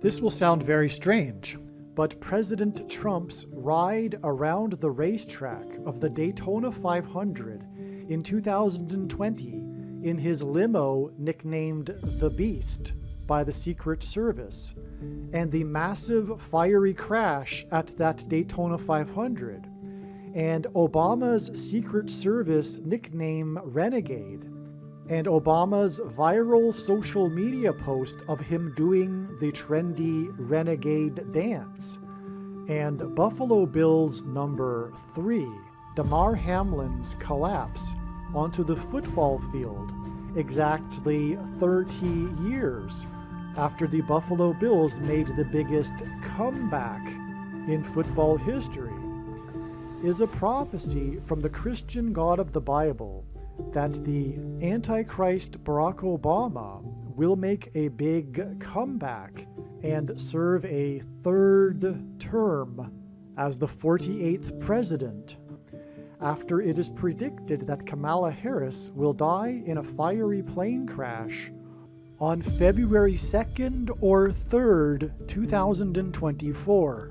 This will sound very strange, but President Trump's ride around the racetrack of the Daytona 500 in 2020 in his limo nicknamed The Beast by the Secret Service, and the massive fiery crash at that Daytona 500, and Obama's Secret Service nickname Renegade, and Obama's viral social media post of him doing the trendy Renegade dance, and Buffalo Bills number 3, Damar Hamlin's collapse onto the football field exactly 30 years after the Buffalo Bills made the biggest comeback in football history, is a prophecy from the Christian God of the Bible that the Antichrist Barack Obama will make a big comeback and serve a third term as the 48th president, after it is predicted that Kamala Harris will die in a fiery plane crash on February 2nd or 3rd, 2024,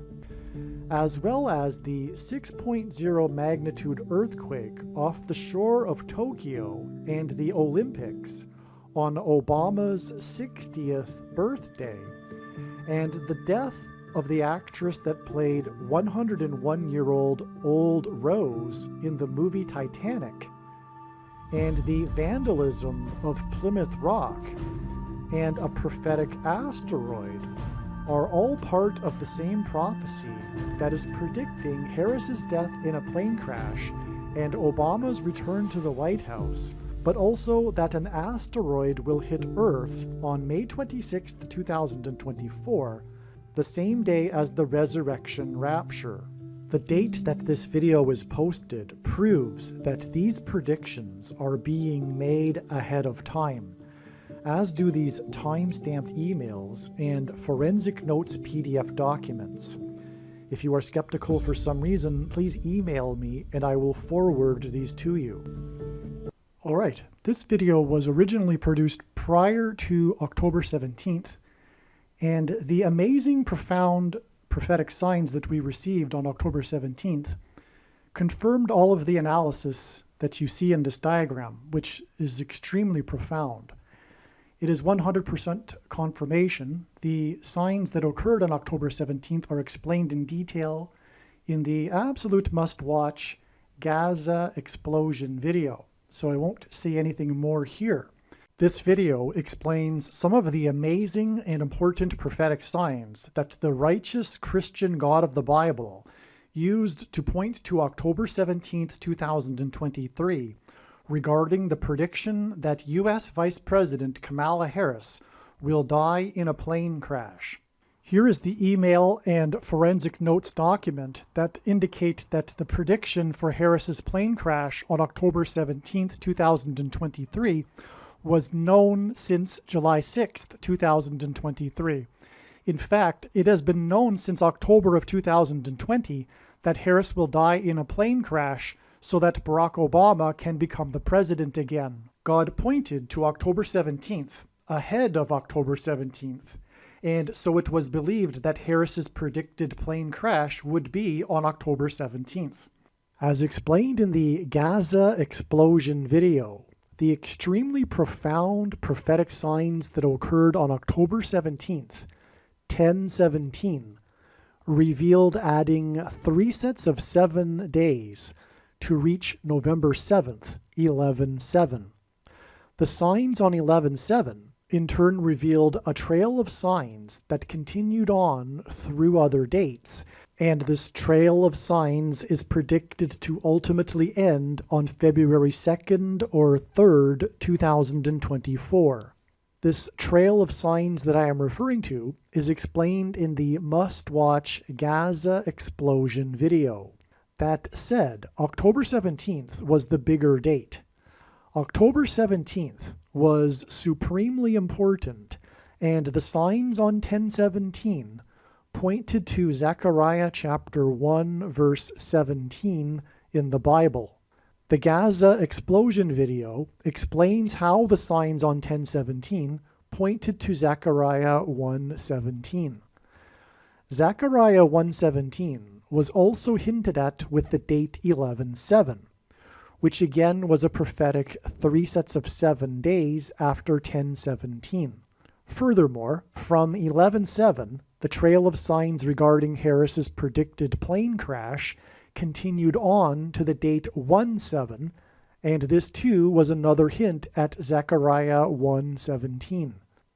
as well as the 6.0 magnitude earthquake off the shore of Tokyo and the Olympics on Obama's 60th birthday, and the death of the actress that played 101-year-old Old Rose in the movie Titanic, and the vandalism of Plymouth Rock, and a prophetic asteroid are all part of the same prophecy that is predicting Harris's death in a plane crash and Obama's return to the White House, but also that an asteroid will hit Earth on May 26, 2024, the same day as the resurrection rapture. The date that this video was posted proves that these predictions are being made ahead of time, as do these time-stamped emails and forensic notes PDF documents. If you are skeptical for some reason, please email me and I will forward these to you. Alright, this video was originally produced prior to October 17th, and the amazing, profound prophetic signs that we received on October 17th confirmed all of the analysis that you see in this diagram, which is extremely profound. It is 100% confirmation. The signs that occurred on October 17th are explained in detail in the absolute must-watch Gaza explosion video, so I won't say anything more here. This video explains some of the amazing and important prophetic signs that the righteous Christian God of the Bible used to point to October 17th, 2023, regarding the prediction that U.S. Vice President Kamala Harris will die in a plane crash. Here is the email and forensic notes document that indicate that the prediction for Harris's plane crash on October 17th, 2023 was known since July 6th, 2023. In fact, it has been known since October of 2020 that Harris will die in a plane crash so that Barack Obama can become the president again. God pointed to October 17th, ahead of October 17th, and so it was believed that Harris's predicted plane crash would be on October 17th. As explained in the Gaza explosion video, the extremely profound prophetic signs that occurred on October 17th, 10/17, revealed adding 3 sets of 7 days to reach November 7th, 11/7. The signs on 11/7 in turn revealed a trail of signs that continued on through other dates, and this trail of signs is predicted to ultimately end on February 2nd or 3rd, 2024. This trail of signs that I am referring to is explained in the must-watch Gaza explosion video. That said, October 17th was the bigger date. October 17th was supremely important, and the signs on 10/17 pointed to Zechariah chapter 1 verse 17 in the Bible. The Gaza explosion video explains how the signs on 10/17 pointed to Zechariah 1:17. Zechariah 1:17 was also hinted at with the date 11:7, which again was a prophetic 3 sets of 7 days after 10:17. Furthermore, from 11:7, the trail of signs regarding Harris's predicted plane crash continued on to the date 1:7, and this too was another hint at Zechariah 1:17.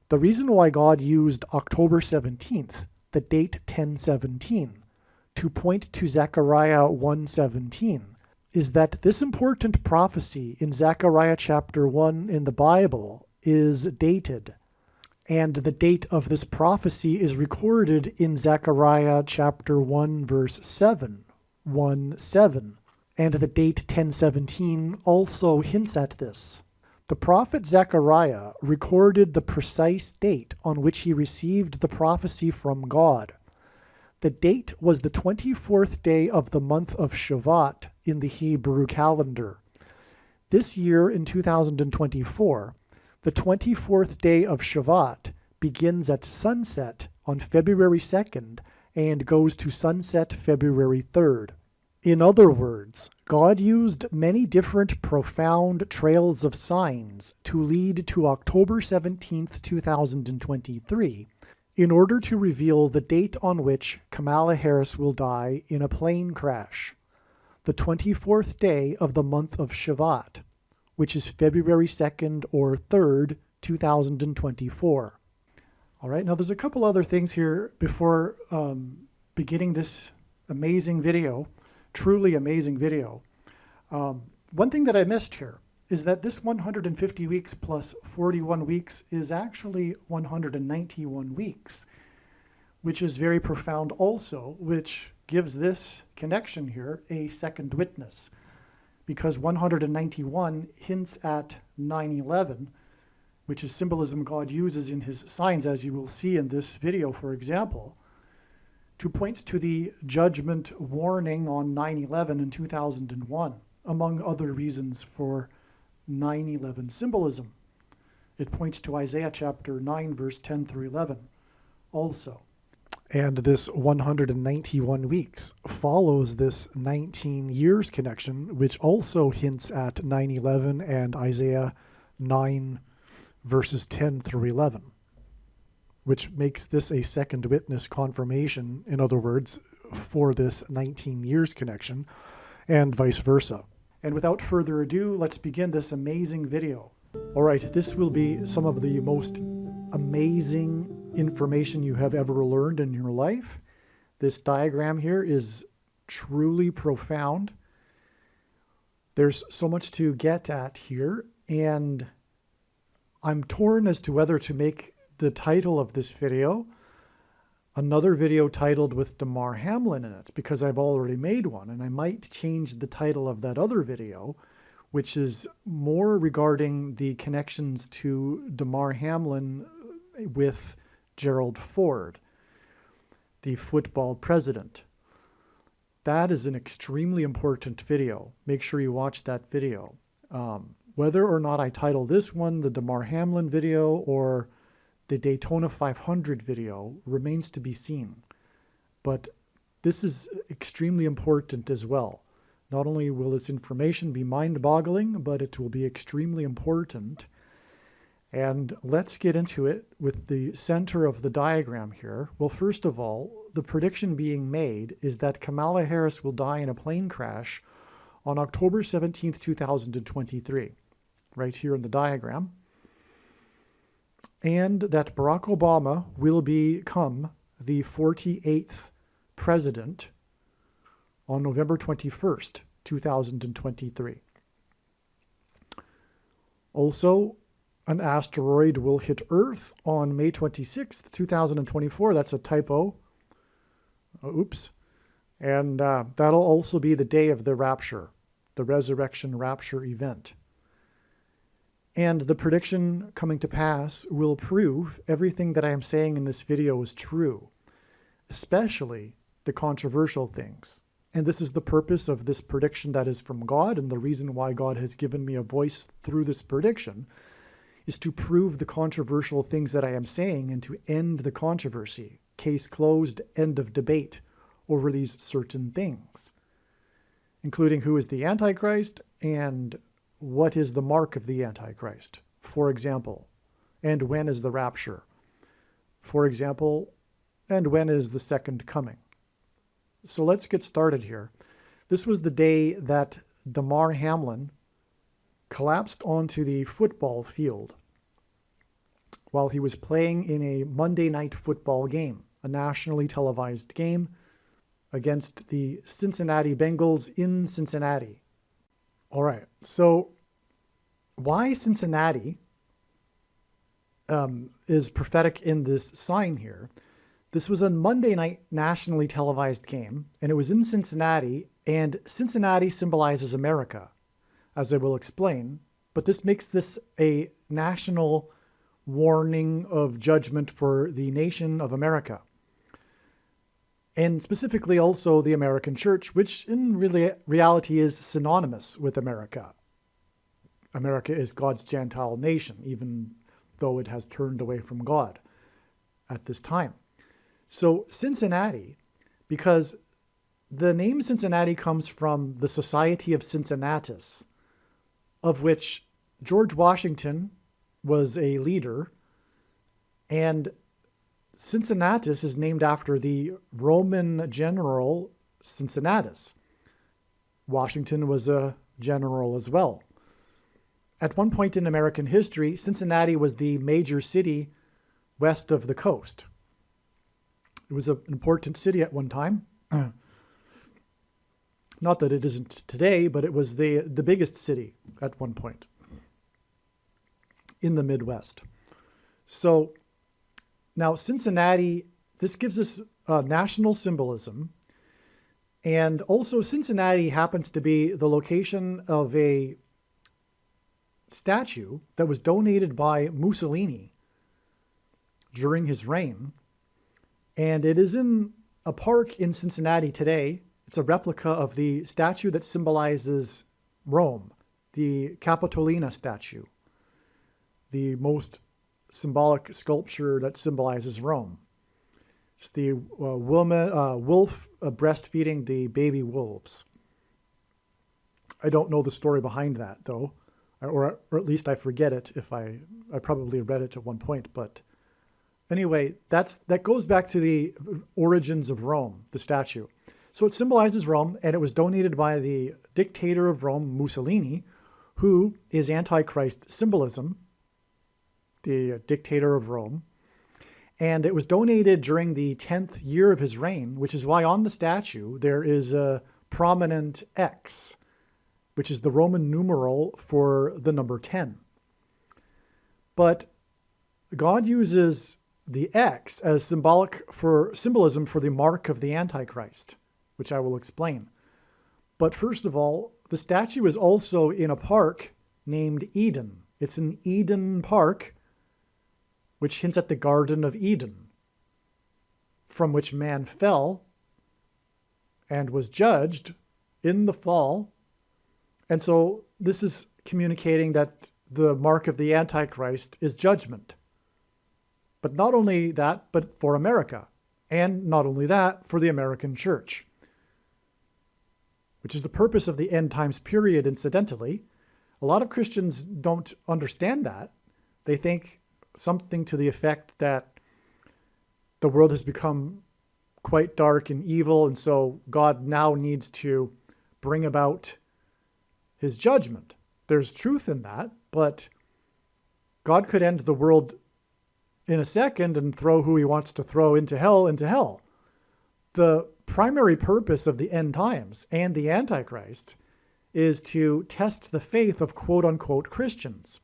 The reason why God used October 17th, the date 10:17, to point to Zechariah 1:17 is that this important prophecy in Zechariah chapter 1 in the Bible is dated. And the date of this prophecy is recorded in Zechariah chapter 1 verse 7, 1:7. And the date 10:17 also hints at this. The prophet Zechariah recorded the precise date on which he received the prophecy from God. The date was the 24th day of the month of Shavat in the Hebrew calendar. This year in 2024, the 24th day of Shavat begins at sunset on February 2nd and goes to sunset February 3rd. In other words, God used many different profound trails of signs to lead to October 17th, 2023, in order to reveal the date on which Kamala Harris will die in a plane crash, the 24th day of the month of Shavat, which is February 2nd or 3rd, 2024. All right, now there's a couple other things here before beginning this amazing video. Truly amazing video. One thing that I missed here is that this 150 weeks plus 41 weeks is actually 191 weeks, which is very profound also, which gives this connection here a second witness, because 191 hints at 9/11, which is symbolism God uses in his signs, as you will see in this video, for example, to point to the judgment warning on 9/11 in 2001, among other reasons for 9/11 symbolism. It points to Isaiah chapter 9, verse 10 through 11 also. And this 191 weeks follows this 19 years connection, which also hints at 9/11 and Isaiah 9, verses 10 through 11. Which makes this a second witness confirmation, in other words, for this 19 years connection, and vice versa. And without further ado, let's begin this amazing video. All right, this will be some of the most amazing information you have ever learned in your life. This diagram here is truly profound. There's so much to get at here, and I'm torn as to whether to make the title of this video another video titled with Damar Hamlin in it, because I've already made one, and I might change the title of that other video, which is more regarding the connections to Damar Hamlin with Gerald Ford, the football president. That is an extremely important video. Make sure you watch that video. Whether or not I title this one the Damar Hamlin video or the Daytona 500 video remains to be seen. But this is extremely important as well. Not only will this information be mind-boggling, but it will be extremely important. And let's get into it with the center of the diagram here. Well, first of all, the prediction being made is that Kamala Harris will die in a plane crash on October 17th, 2023, right here in the diagram. And that Barack Obama will become the 48th president on November 21st, 2023. Also, an asteroid will hit Earth on May 26th, 2024. That's a typo. Oops. And that'll also be the day of the rapture, the resurrection rapture event. And the prediction coming to pass will prove everything that I am saying in this video is true, especially the controversial things. And this is the purpose of this prediction that is from God, and the reason why God has given me a voice through this prediction is to prove the controversial things that I am saying and to end the controversy. Case closed, end of debate over these certain things, including who is the Antichrist and what is the mark of the Antichrist, for example, and when is the rapture, for example, and when is the second coming. So let's get started here. This was the day that Damar Hamlin collapsed onto the football field while he was playing in a Monday night football game, a nationally televised game against the Cincinnati Bengals in Cincinnati. All right, so why Cincinnati is prophetic in this sign here. This was a Monday night nationally televised game, and it was in Cincinnati, and Cincinnati symbolizes America, as I will explain, but this makes this a national warning of judgment for the nation of America, and specifically also the American church, which in reality is synonymous with America. America is God's Gentile nation, even though it has turned away from God at this time. So Cincinnati, because the name Cincinnati comes from the Society of Cincinnatus, of which George Washington was a leader, and Cincinnatus is named after the Roman general Cincinnatus. Washington was a general as well. At one point in American history, Cincinnati was the major city west of the coast. It was an important city at one time. Not that it isn't today, but it was the biggest city at one point in the Midwest. So now Cincinnati, this gives us national symbolism. And also Cincinnati happens to be the location of a statue that was donated by Mussolini during his reign. And it is in a park in Cincinnati today. It's a replica of the statue that symbolizes Rome, the Capitolina statue, the most symbolic sculpture that symbolizes Rome. It's the wolf breastfeeding the baby wolves. I don't know the story behind that, though, or at least I forget it. If I probably read it at one point, but anyway, that goes back to the origins of Rome, the statue. So it symbolizes Rome, and it was donated by the dictator of Rome, Mussolini, who is Antichrist symbolism, the dictator of Rome. And it was donated during the 10th year of his reign, which is why on the statue there is a prominent X, which is the Roman numeral for the number 10. But God uses the X as symbolism for the mark of the Antichrist, which I will explain. But first of all, the statue is also in a park named Eden. It's an Eden Park, which hints at the Garden of Eden, from which man fell and was judged in the fall. And so this is communicating that the mark of the Antichrist is judgment. But not only that, but for America. And not only that, for the American church, which is the purpose of the end times period, incidentally. A lot of Christians don't understand that. They think something to the effect that the world has become quite dark and evil, and so God now needs to bring about his judgment. There's truth in that, but God could end the world in a second and throw who he wants to throw into hell. The primary purpose of the end times and the Antichrist is to test the faith of quote-unquote Christians.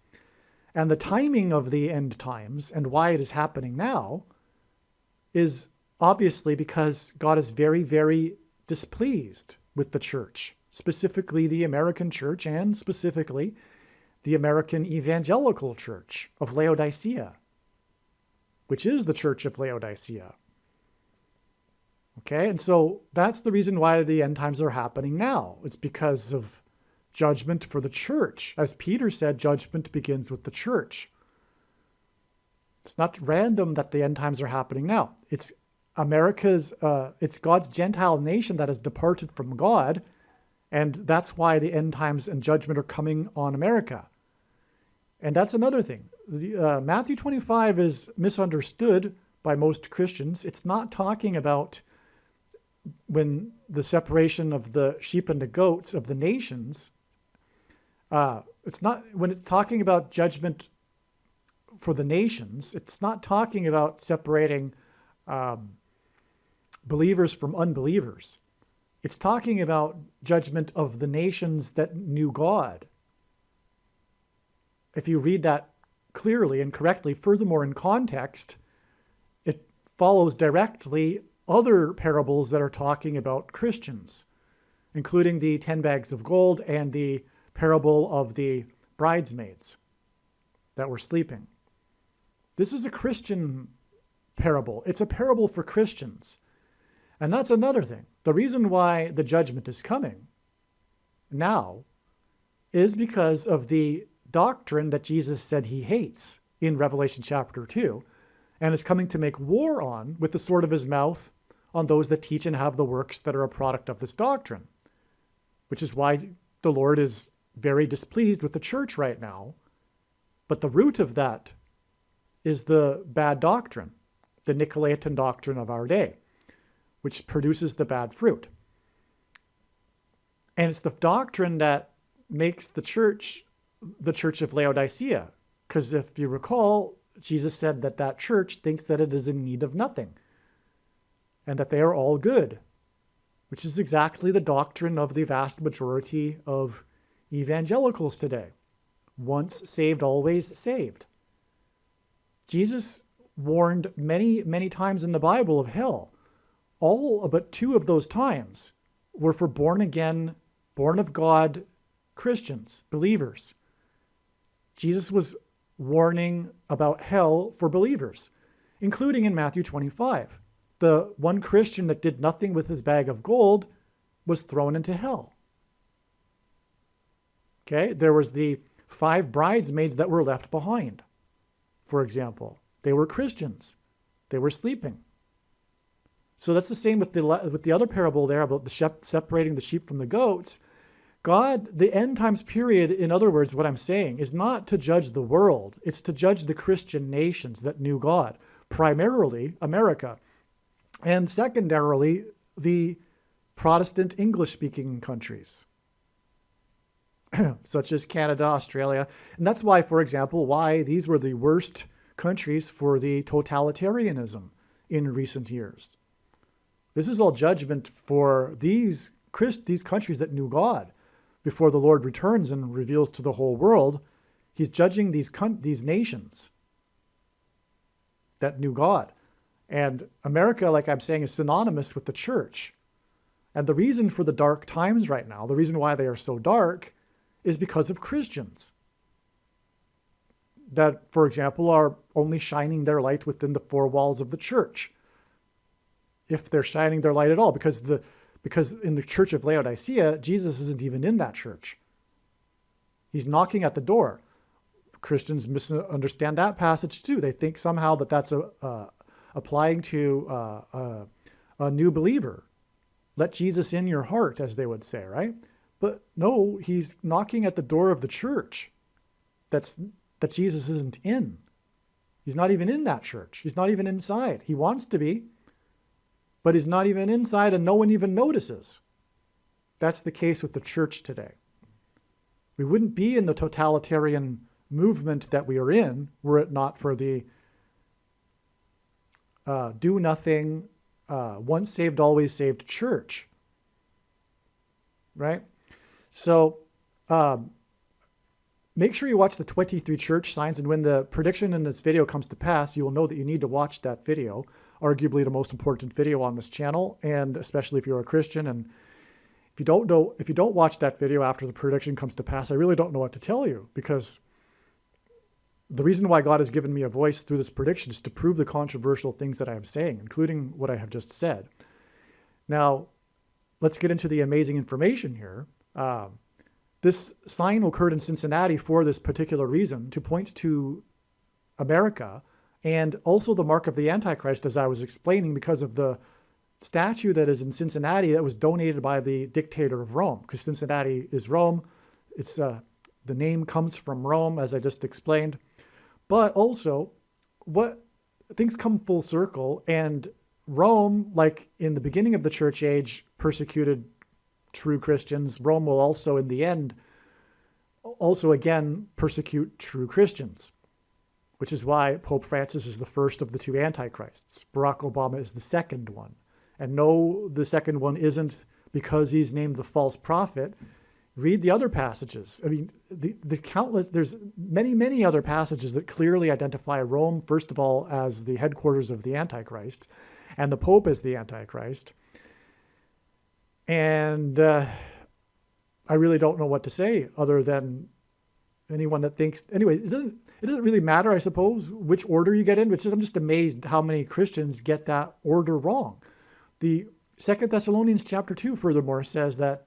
And the timing of the end times and why it is happening now is obviously because God is very, very displeased with the church, specifically the American church and specifically the American Evangelical Church of Laodicea, which is the Church of Laodicea. Okay, and so that's the reason why the end times are happening now. It's because of judgment for the church. As Peter said, judgment begins with the church. It's not random that the end times are happening now. It's it's God's Gentile nation that has departed from God, and that's why the end times and judgment are coming on America. And that's another thing. Matthew 25 is misunderstood by most Christians. It's not talking about when the separation of the sheep and the goats of the nations. It's not when it's talking about judgment for the nations. It's not talking about separating believers from unbelievers. It's talking about judgment of the nations that knew God. If you read that clearly and correctly, furthermore in context, it follows directly other parables that are talking about Christians, including the 10 bags of gold and the parable of the bridesmaids that were sleeping. This is a Christian parable. It's a parable for Christians. And that's another thing. The reason why the judgment is coming now is because of the doctrine that Jesus said he hates in Revelation chapter 2, and is coming to make war on with the sword of his mouth on those that teach and have the works that are a product of this doctrine, which is why the Lord is very displeased with the church right now. But the root of that is the bad doctrine, the Nicolaitan doctrine of our day, which produces the bad fruit. And it's the doctrine that makes the church of Laodicea. Because if you recall, Jesus said that that church thinks that it is in need of nothing and that they are all good, which is exactly the doctrine of the vast majority of evangelicals today. Once saved, always saved. Jesus warned many, many times in the Bible of hell. All but 2 of those times were for born again, born of God Christians, believers. Jesus was warning about hell for believers, including in Matthew 25. The one Christian that did nothing with his bag of gold was thrown into hell. Okay, there was the 5 bridesmaids that were left behind, for example. They were Christians. They were sleeping. So that's the same with the other parable there about the separating the sheep from the goats. God, the end times period, in other words, what I'm saying, is not to judge the world. It's to judge the Christian nations that knew God, primarily America, and secondarily the Protestant English-speaking countries, such as Canada, Australia. And that's why, for example, why these were the worst countries for the totalitarianism in recent years. This is all judgment for these countries that knew God. Before the Lord returns and reveals to the whole world, he's judging these nations that knew God. And America, like I'm saying, is synonymous with the church. And the reason for the dark times right now, the reason why they are so dark, is because of Christians that, for example, are only shining their light within the 4 walls of the church. If they're shining their light at all, because in the church of Laodicea, Jesus isn't even in that church. He's knocking at the door. Christians misunderstand that passage too. They think somehow that that's applying to a new believer. Let Jesus in your heart, as they would say, right? But no, he's knocking at the door of the church that Jesus isn't in. He's not even in that church. He's not even inside. He wants to be, but he's not even inside, and no one even notices. That's the case with the church today. We wouldn't be in the totalitarian movement that we are in were it not for the do nothing, once saved, always saved church. Right? So make sure you watch the 23 church signs, and when the prediction in this video comes to pass, you will know that you need to watch that video, arguably the most important video on this channel, and especially if you're a Christian. And if you don't watch that video after the prediction comes to pass, I really don't know what to tell you, because the reason why God has given me a voice through this prediction is to prove the controversial things that I am saying, including what I have just said. Now, let's get into the amazing information here. This sign occurred in Cincinnati for this particular reason, to point to America And also the mark of the Antichrist, as I was explaining, because of the statue that is in Cincinnati that was donated by the dictator of Rome, because Cincinnati is Rome. It's the name comes from Rome, as I just explained. But also, what things come full circle, and Rome, like in the beginning of the church age, persecuted true Christians. Rome will also, in the end, also again persecute true Christians, which is why Pope Francis is the first of the two antichrists. Barack Obama is the second one. And no, the second one isn't because he's named the false prophet. Read the other passages. I mean, the countless, there's many, many other passages that clearly identify Rome, first of all, as the headquarters of the Antichrist, and the Pope as the Antichrist. And I really don't know what to say other than anyone that thinks, anyway, it doesn't really matter, I suppose, which order you get in, which is, I'm just amazed how many Christians get that order wrong. The 2 Thessalonians chapter 2, furthermore, says that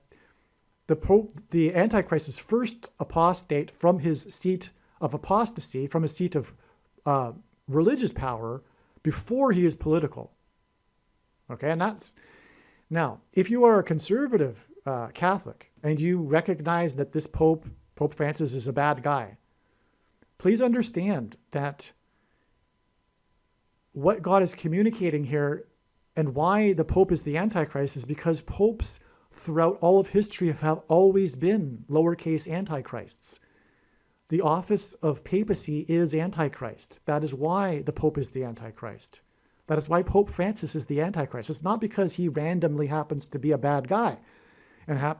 the Pope, the Antichrist, is first apostate from his seat of apostasy, from his seat of religious power, before he is political. Okay, and that's, now, if you are a conservative Catholic, and you recognize that this Pope Francis, is a bad guy, please understand that what God is communicating here and why the Pope is the Antichrist is because popes throughout all of history have always been lowercase antichrists. The office of papacy is Antichrist. That is why the Pope is the Antichrist. That is why Pope Francis is the Antichrist. It's not because he randomly happens to be a bad guy. And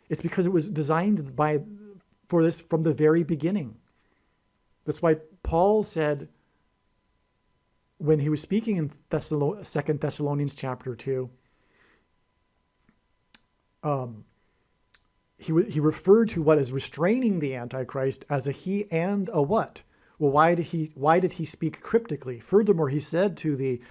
it's because it was designed for this from the very beginning. That's why Paul said, when he was speaking in 2 Thessalonians chapter 2, he referred to what is restraining the Antichrist as a he and a what. Well, why did he speak cryptically? Furthermore, he said to the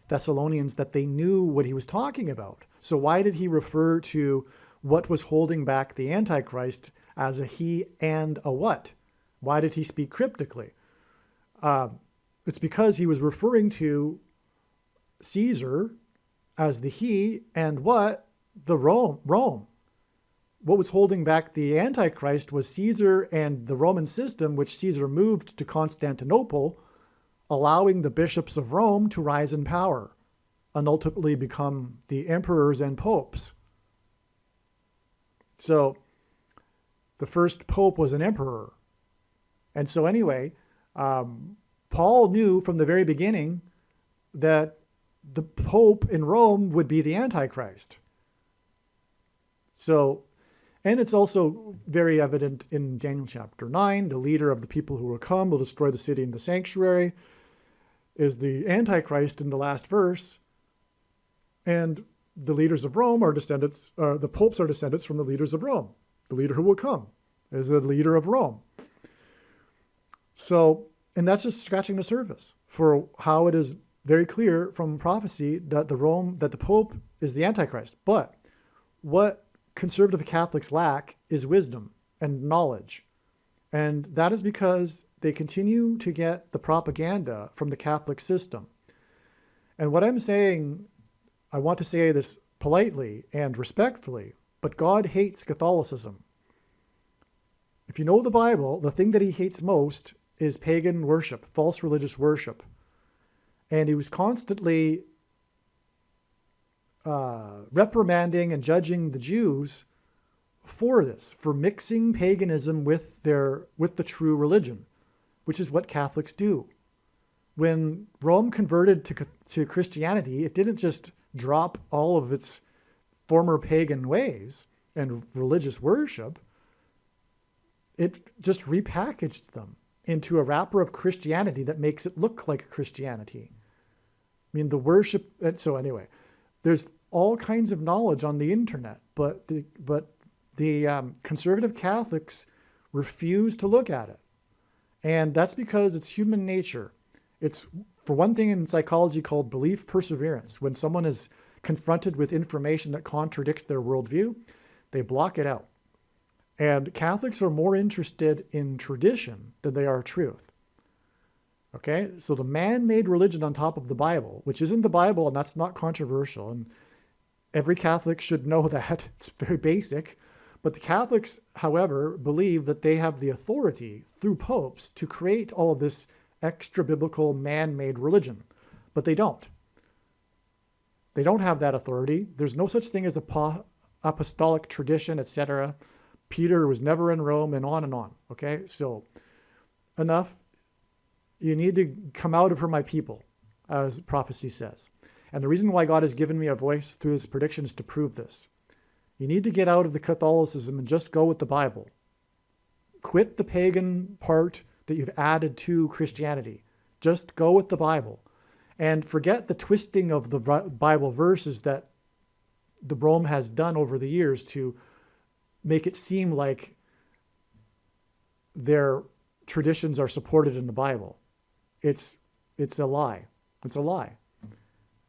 Thessalonians that they knew what he was talking about. So why did he refer to what was holding back the Antichrist as a he and a what? Why did he speak cryptically? It's because he was referring to Caesar as the he and what? The Rome. What was holding back the Antichrist was Caesar and the Roman system, which Caesar moved to Constantinople, allowing the bishops of Rome to rise in power and ultimately become the emperors and popes. So the first pope was an emperor. And so anyway, Paul knew from the very beginning that the Pope in Rome would be the Antichrist. So, and it's also very evident in Daniel chapter 9, the leader of the people who will come, will destroy the city and the sanctuary, is the Antichrist in the last verse. And the leaders of Rome are descendants, the popes are descendants from the leaders of Rome. The leader who will come is the leader of Rome. So, and that's just scratching the surface for how it is very clear from prophecy that the Pope is the Antichrist. But what conservative Catholics lack is wisdom and knowledge. And that is because they continue to get the propaganda from the Catholic system. And what I'm saying, I want to say this politely and respectfully, but God hates Catholicism. If you know the Bible, the thing that he hates most is pagan worship, false religious worship. And he was constantly reprimanding and judging the Jews for this, for mixing paganism with the true religion, which is what Catholics do. When Rome converted to Christianity, it didn't just drop all of its former pagan ways and religious worship. It just repackaged them into a wrapper of Christianity that makes it look like Christianity. I mean, the worship, so anyway, there's all kinds of knowledge on the internet, but the conservative Catholics refuse to look at it. And that's because it's human nature. It's, for one thing, in psychology called belief perseverance. When someone is confronted with information that contradicts their worldview, they block it out. And Catholics are more interested in tradition than they are truth. Okay, so the man-made religion on top of the Bible, which isn't the Bible, and that's not controversial, and every Catholic should know that. It's very basic. But the Catholics, however, believe that they have the authority through popes to create all of this extra-biblical man-made religion. But they don't. They don't have that authority. There's no such thing as apostolic tradition, etc. Peter was never in Rome, and on and on. Okay, so enough. You need to come out of her, my people, as prophecy says. And the reason why God has given me a voice through his prediction is to prove this. You need to get out of the Catholicism and just go with the Bible. Quit the pagan part that you've added to Christianity. Just go with the Bible. And forget the twisting of the Bible verses that the Rome has done over the years to make it seem like their traditions are supported in the Bible. It's a lie. It's a lie.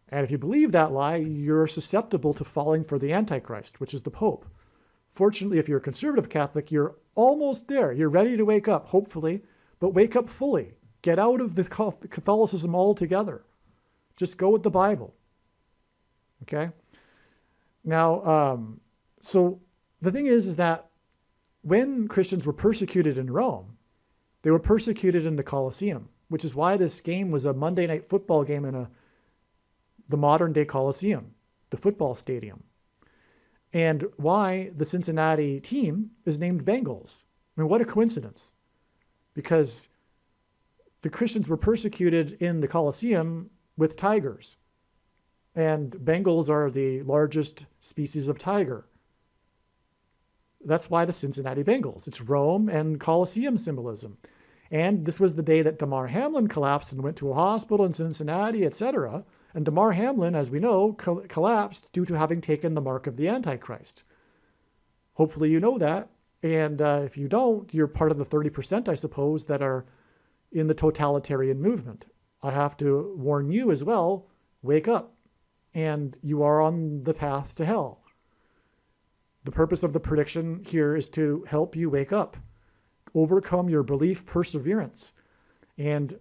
And if you believe that lie, you're susceptible to falling for the Antichrist, which is the Pope. Fortunately, if you're a conservative Catholic, you're almost there. You're ready to wake up, hopefully, but wake up fully. Get out of the Catholicism altogether. Just go with the Bible. Okay? Now, so the thing is that when Christians were persecuted in Rome, they were persecuted in the Colosseum, which is why this game was a Monday night football game in the modern day Colosseum, the football stadium. And why the Cincinnati team is named Bengals. I mean, what a coincidence. Because the Christians were persecuted in the Colosseum with tigers. And Bengals are the largest species of tiger. That's why the Cincinnati Bengals. It's Rome and Colosseum symbolism. And this was the day that Damar Hamlin collapsed and went to a hospital in Cincinnati, etc. And Damar Hamlin, as we know, collapsed due to having taken the mark of the Antichrist. Hopefully you know that. And if you don't, you're part of the 30%, I suppose, that are in the totalitarian movement. I have to warn you as well, wake up. And you are on the path to hell. The purpose of the prediction here is to help you wake up, overcome your belief perseverance, and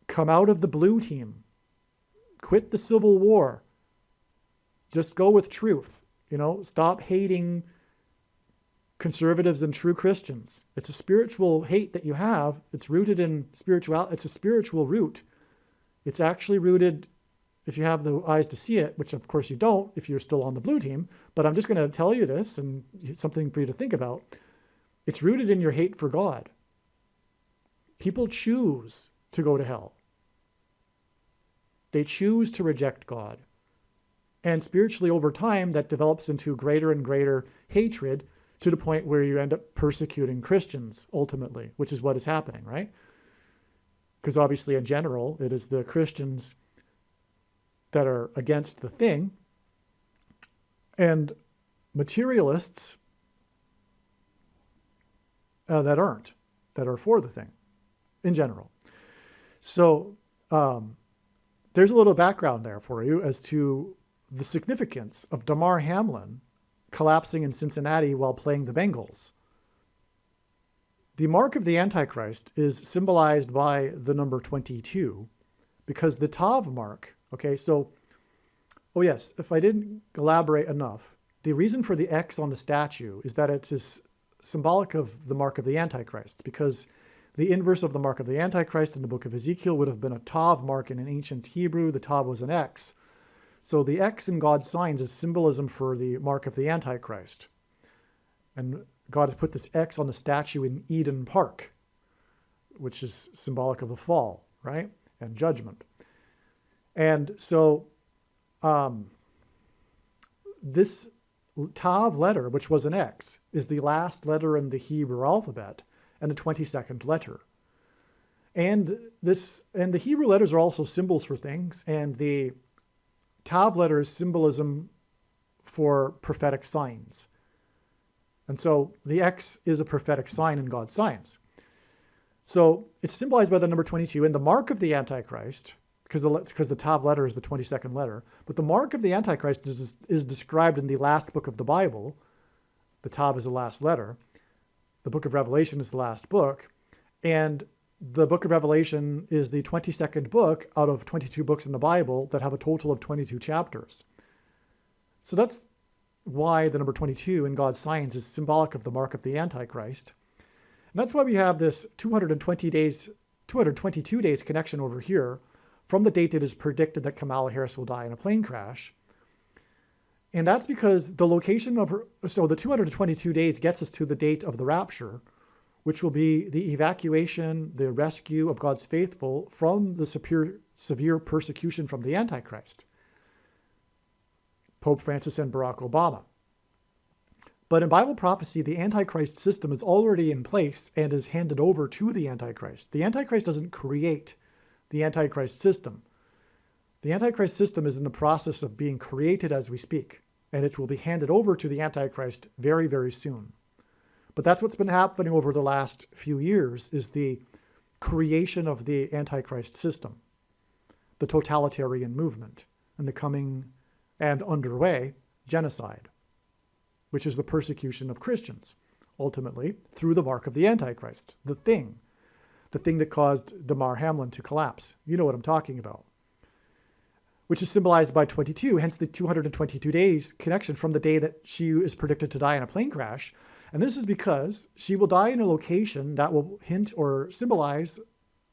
come out of the blue team. Quit the Civil War. Just go with truth. Stop hating conservatives and true Christians. It's a spiritual hate that you have. It's rooted in spirituality. It's a spiritual root. It's actually rooted, if you have the eyes to see it, which of course you don't if you're still on the blue team, but I'm just going to tell you this, and it's something for you to think about. It's rooted in your hate for God. People choose to go to hell. They choose to reject God. And spiritually over time, that develops into greater and greater hatred to the point where you end up persecuting Christians ultimately, which is what is happening, right? Because obviously in general, it is the Christians that are against the thing, and materialists that aren't, that are for the thing in general. So there's a little background there for you as to the significance of Damar Hamlin collapsing in Cincinnati while playing the Bengals. The mark of the Antichrist is symbolized by the number 22 because the Tav mark, okay, so, oh yes, if I didn't elaborate enough, the reason for the X on the statue is that it is symbolic of the mark of the Antichrist, because the inverse of the mark of the Antichrist in the book of Ezekiel would have been a Tav mark in an ancient Hebrew. The Tav was an X. So the X in God's signs is symbolism for the mark of the Antichrist. And God has put this X on the statue in Eden Park, which is symbolic of the fall, right? And judgment. And so this Tav letter, which was an X, is the last letter in the Hebrew alphabet and the 22nd letter. And the Hebrew letters are also symbols for things, and the Tav letter is symbolism for prophetic signs. And so the X is a prophetic sign in God's signs. So it's symbolized by the number 22, and the mark of the Antichrist, because the Tav letter is the 22nd letter, but the mark of the Antichrist is described in the last book of the Bible. The Tav is the last letter. The book of Revelation is the last book. And the book of Revelation is the 22nd book out of 22 books in the Bible that have a total of 22 chapters. So that's why the number 22 in God's science is symbolic of the mark of the Antichrist. And that's why we have this 222 days connection over here from the date it is predicted that Kamala Harris will die in a plane crash. And that's because the location of her, so the 222 days gets us to the date of the rapture, which will be the evacuation, the rescue of God's faithful from the severe persecution from the Antichrist, Pope Francis and Barack Obama. But in Bible prophecy, the Antichrist system is already in place and is handed over to the Antichrist. The Antichrist doesn't create the Antichrist system. The Antichrist system is in the process of being created as we speak, and it will be handed over to the Antichrist very, very soon. But that's what's been happening over the last few years, is the creation of the Antichrist system, the totalitarian movement, and the coming and underway genocide, which is the persecution of Christians, ultimately, through the mark of the Antichrist, the thing that caused Damar Hamlin to collapse. You know what I'm talking about. Which is symbolized by 22, hence the 222 days connection from the day that she is predicted to die in a plane crash. And this is because she will die in a location that will hint or symbolize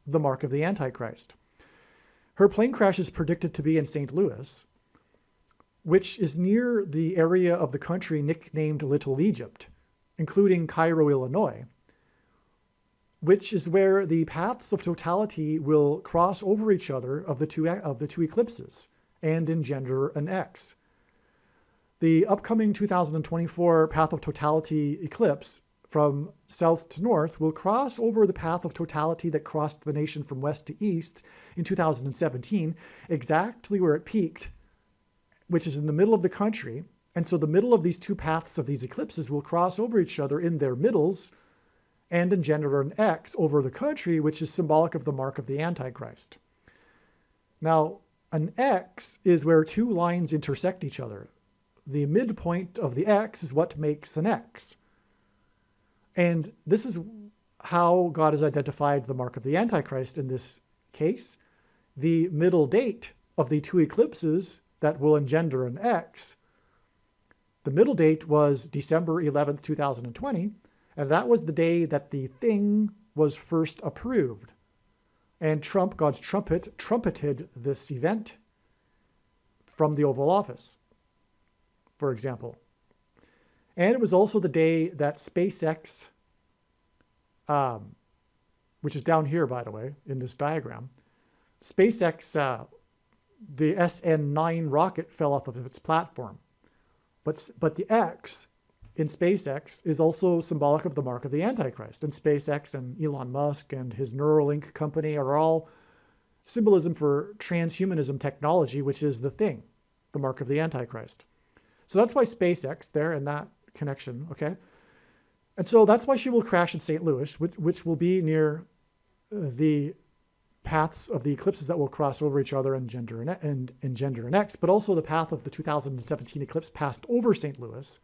the mark of the Antichrist. Her plane crash is predicted to be in St. Louis, which is near the area of the country nicknamed Little Egypt, including Cairo, Illinois, which is where the paths of totality will cross over each other of the two eclipses and engender an X. The upcoming 2024 path of totality eclipse from south to north will cross over the path of totality that crossed the nation from west to east in 2017, exactly where it peaked, which is in the middle of the country. And so the middle of these two paths of these eclipses will cross over each other in their middles and engender an X over the country, which is symbolic of the mark of the Antichrist. Now, an X is where two lines intersect each other. The midpoint of the X is what makes an X. And this is how God has identified the mark of the Antichrist in this case. The middle date of the two eclipses that will engender an X, the middle date was December 11th, 2020, and that was the day that the thing was first approved. And Trump, God's trumpet, trumpeted this event from the Oval Office, for example. And it was also the day that SpaceX, which is down here, by the way, in this diagram, SpaceX, the SN9 rocket fell off of its platform. But the X in SpaceX is also symbolic of the mark of the Antichrist. And SpaceX and Elon Musk and his Neuralink company are all symbolism for transhumanism technology, which is the thing, the mark of the Antichrist. So that's why SpaceX there in that connection, okay? And so that's why she will crash in St. Louis, which will be near the paths of the eclipses that will cross over each other and engender an X, but also the path of the 2017 eclipse passed over St. Louis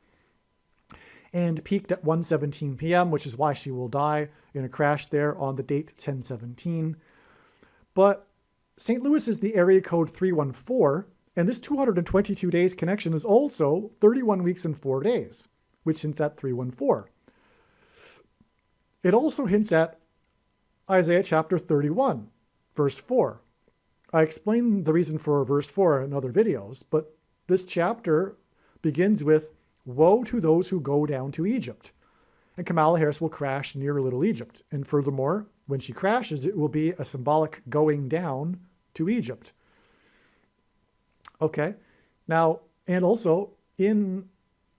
and peaked at 1:17 p.m., which is why she will die in a crash there on the date 10/17. But St. Louis is the area code 314, and this 222 days connection is also 31 weeks and 4 days, which hints at 314. It also hints at Isaiah chapter 31, verse 4. I explained the reason for verse 4 in other videos, but this chapter begins with, "Woe to those who go down to Egypt." And Kamala Harris will crash near Little Egypt. And furthermore, when she crashes, it will be a symbolic going down to Egypt. Okay. Now, and also in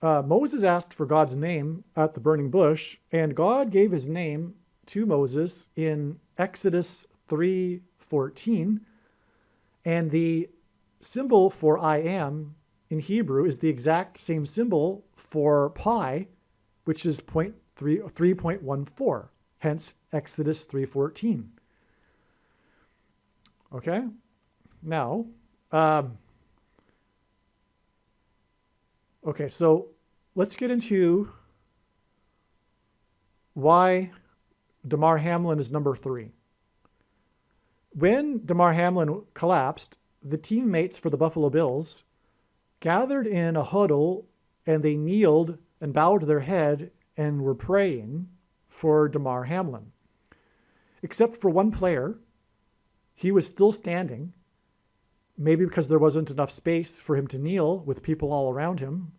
Moses asked for God's name at the burning bush, and God gave his name to Moses in Exodus 3:14. And the symbol for I am in Hebrew is the exact same symbol for pi, which is 3.14, hence Exodus 3:14. Okay, now, okay, so let's get into why Damar Hamlin is number 3. when Damar Hamlin collapsed, the teammates for the Buffalo Bills gathered in a huddle and they kneeled and bowed their head and were praying for Damar Hamlin. Except for one player, he was still standing, maybe because there wasn't enough space for him to kneel with people all around him.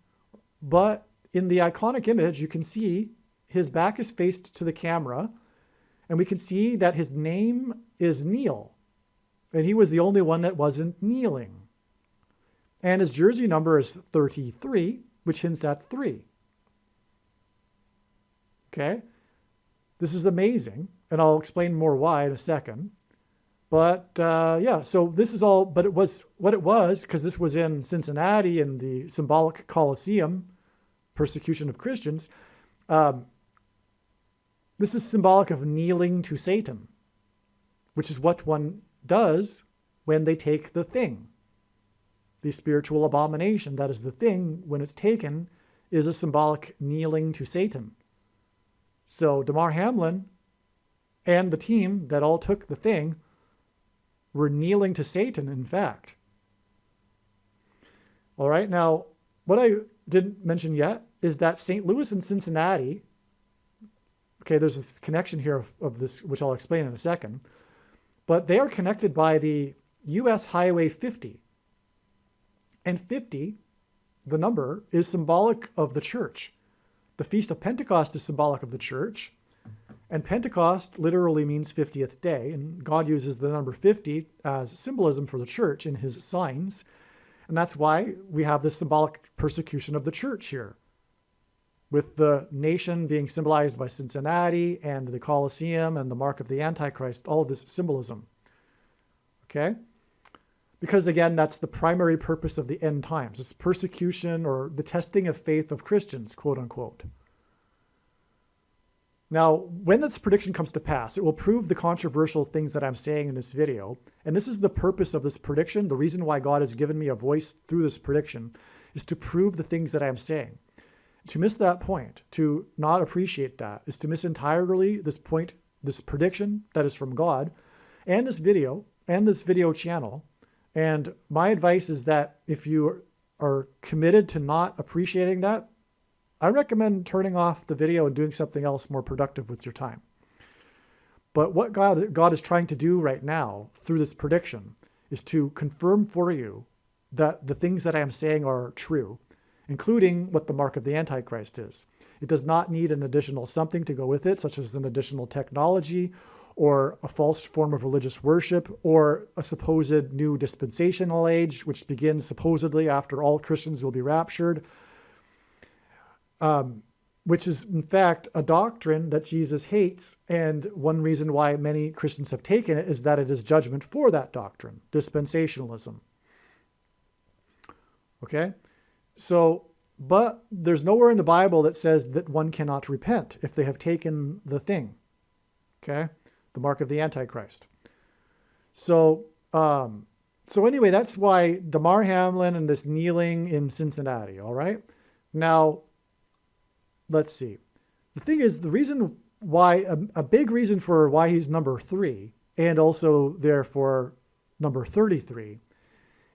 But in the iconic image, you can see his back is faced to the camera, and we can see that his name is Neil. And he was the only one that wasn't kneeling. And his jersey number is 33, which hints at 3. Okay? This is amazing, and I'll explain more why in a second. But yeah, so this is all, but it was what it was, because this was in Cincinnati in the symbolic Colosseum, persecution of Christians. This is symbolic of kneeling to Satan, which is what one does when they take the thing. The spiritual abomination, that is the thing, when it's taken, is a symbolic kneeling to Satan. So Damar Hamlin and the team that all took the thing were kneeling to Satan, in fact. All right, now, what I didn't mention yet is that St. Louis and Cincinnati, okay, there's this connection here of this, which I'll explain in a second, but they are connected by the U.S. Highway 50. And 50, the number, is symbolic of the church. The Feast of Pentecost is symbolic of the church. And Pentecost literally means 50th day. And God uses the number 50 as symbolism for the church in his signs. And that's why we have this symbolic persecution of the church here, with the nation being symbolized by Cincinnati and the Colosseum and the mark of the Antichrist, all of this symbolism. Okay? Because again, that's the primary purpose of the end times. It's persecution or the testing of faith of Christians, quote unquote. Now, when this prediction comes to pass, it will prove the controversial things that I'm saying in this video. And this is the purpose of this prediction. The reason why God has given me a voice through this prediction is to prove the things that I'm saying. To miss that point, to not appreciate that, is to miss entirely this point, this prediction that is from God, and this video channel. And my advice is that if you are committed to not appreciating that, I recommend turning off the video and doing something else more productive with your time. But what God is trying to do right now through this prediction is to confirm for you that the things that I am saying are true, including what the mark of the Antichrist is. It does not need an additional something to go with it, such as an additional technology or a false form of religious worship or a supposed new dispensational age, which begins supposedly after all Christians will be raptured, which is in fact a doctrine that Jesus hates. And one reason why many Christians have taken it is that it is judgment for that doctrine, dispensationalism. Okay? So, but there's nowhere in the Bible that says that one cannot repent if they have taken the thing. Okay? The mark of the Antichrist. So anyway, that's why Damar Hamlin and this kneeling in Cincinnati, all right? Now, let's see. The thing is, the reason why, a big reason for why he's number 3, and also therefore number 33,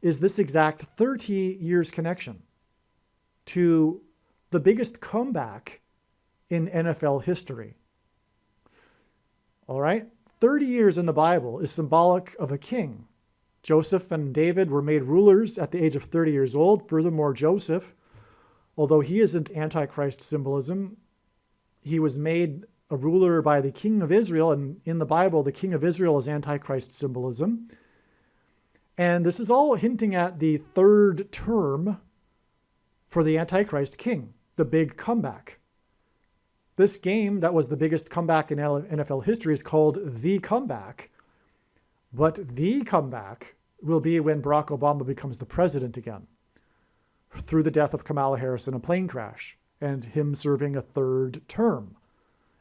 is this exact 30 years connection to the biggest comeback in NFL history. All right? 30 years in the Bible is symbolic of a king. Joseph and David were made rulers at the age of 30 years old. Furthermore, Joseph, although he isn't Antichrist symbolism, he was made a ruler by the king of Israel. And in the Bible, the king of Israel is Antichrist symbolism. And this is all hinting at the third term for the Antichrist king, the big comeback. This game that was the biggest comeback in NFL history is called The Comeback. But the comeback will be when Barack Obama becomes the president again, through the death of Kamala Harris in a plane crash and him serving a third term.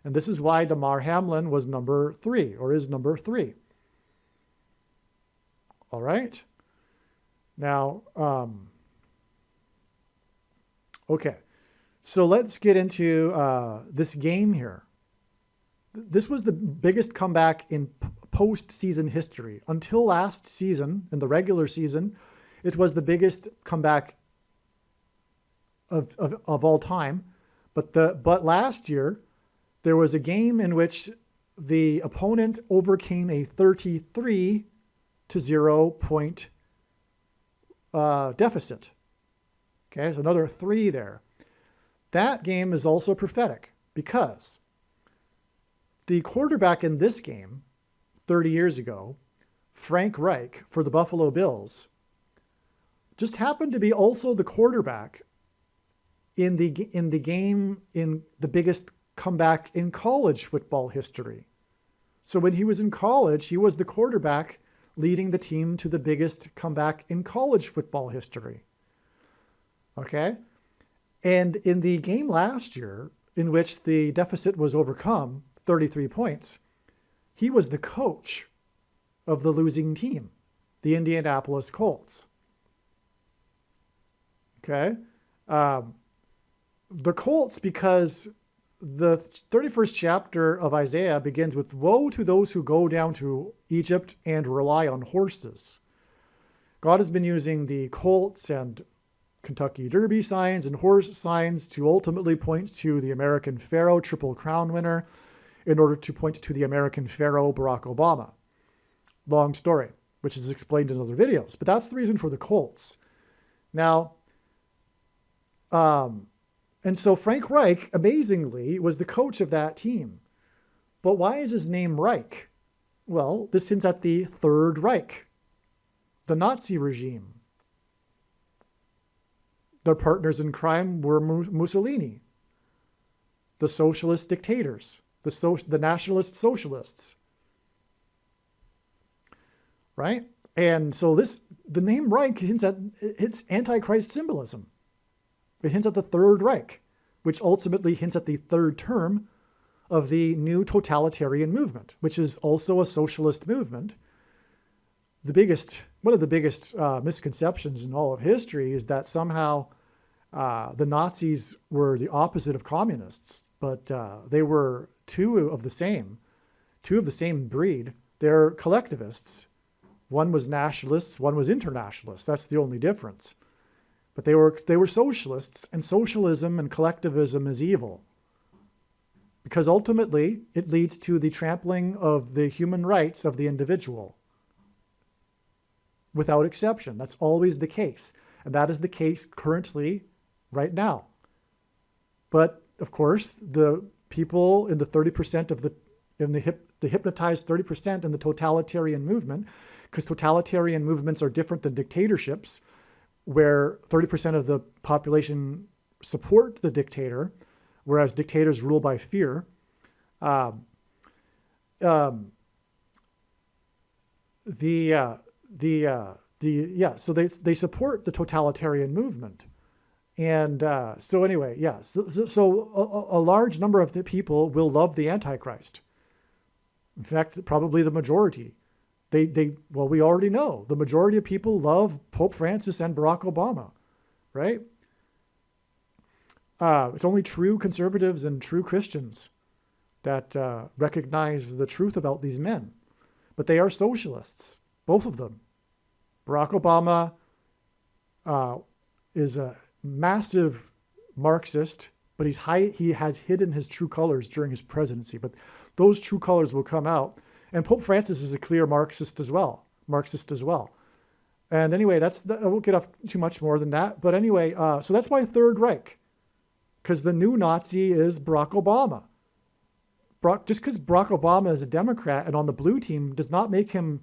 And this is why Damar Hamlin was number 3, or is number 3. All right. Now, okay. So let's get into this game here. this was the biggest comeback in postseason history. Until last season, in the regular season, it was the biggest comeback of all time. But last year, there was a game in which the opponent overcame a 33-0 point deficit. Okay, so another 3 there. That game is also prophetic because the quarterback in this game 30 years ago, Frank Reich for the Buffalo Bills, just happened to be also the quarterback in the game in the biggest comeback in college football history. So when he was in college, he was the quarterback leading the team to the biggest comeback in college football history. Okay? And in the game last year, in which the deficit was overcome, 33 points, he was the coach of the losing team, the Indianapolis Colts. Okay? The Colts, because the 31st chapter of Isaiah begins with, "Woe to those who go down to Egypt and rely on horses." God has been using the Colts and Kentucky Derby signs and horse signs to ultimately point to the American Pharaoh, Triple Crown winner, in order to point to the American Pharaoh, Barack Obama. Long story, which is explained in other videos. But that's the reason for the Colts. Now, and so Frank Reich, amazingly, was the coach of that team. But why is his name Reich? Well, this hints at the Third Reich, the Nazi regime. Their partners in crime were Mussolini, the socialist dictators, the nationalist socialists. Right? And so the name Reich hints at it's Antichrist symbolism. It hints at the Third Reich, which ultimately hints at the third term of the new totalitarian movement, which is also a socialist movement. One of the biggest misconceptions in all of history is that somehow the Nazis were the opposite of communists, but they were two of the same breed. They're collectivists. One was nationalists, one was internationalists. That's the only difference. But they were socialists, and socialism and collectivism is evil. Because ultimately, it leads to the trampling of the human rights of the individual. Without exception. That's always the case. And that is the case currently, right now. But, of course, the people in the 30% of the hypnotized 30% in the totalitarian movement, because totalitarian movements are different than dictatorships, where 30% of the population support the dictator, whereas dictators rule by fear. So they support the totalitarian movement. And so anyway, yeah. So a large number of the people will love the Antichrist. In fact, probably the majority. Well, we already know the majority of people love Pope Francis and Barack Obama, right? It's only true conservatives and true Christians that recognize the truth about these men. But they are socialists, both of them. Barack Obama is a massive Marxist, but he has hidden his true colors during his presidency. But those true colors will come out. And Pope Francis is a clear Marxist as well. And anyway, I won't get off too much more than that. But anyway, so that's why Third Reich, because the new Nazi is Barack Obama. Just because Barack Obama is a Democrat and on the blue team does not make him,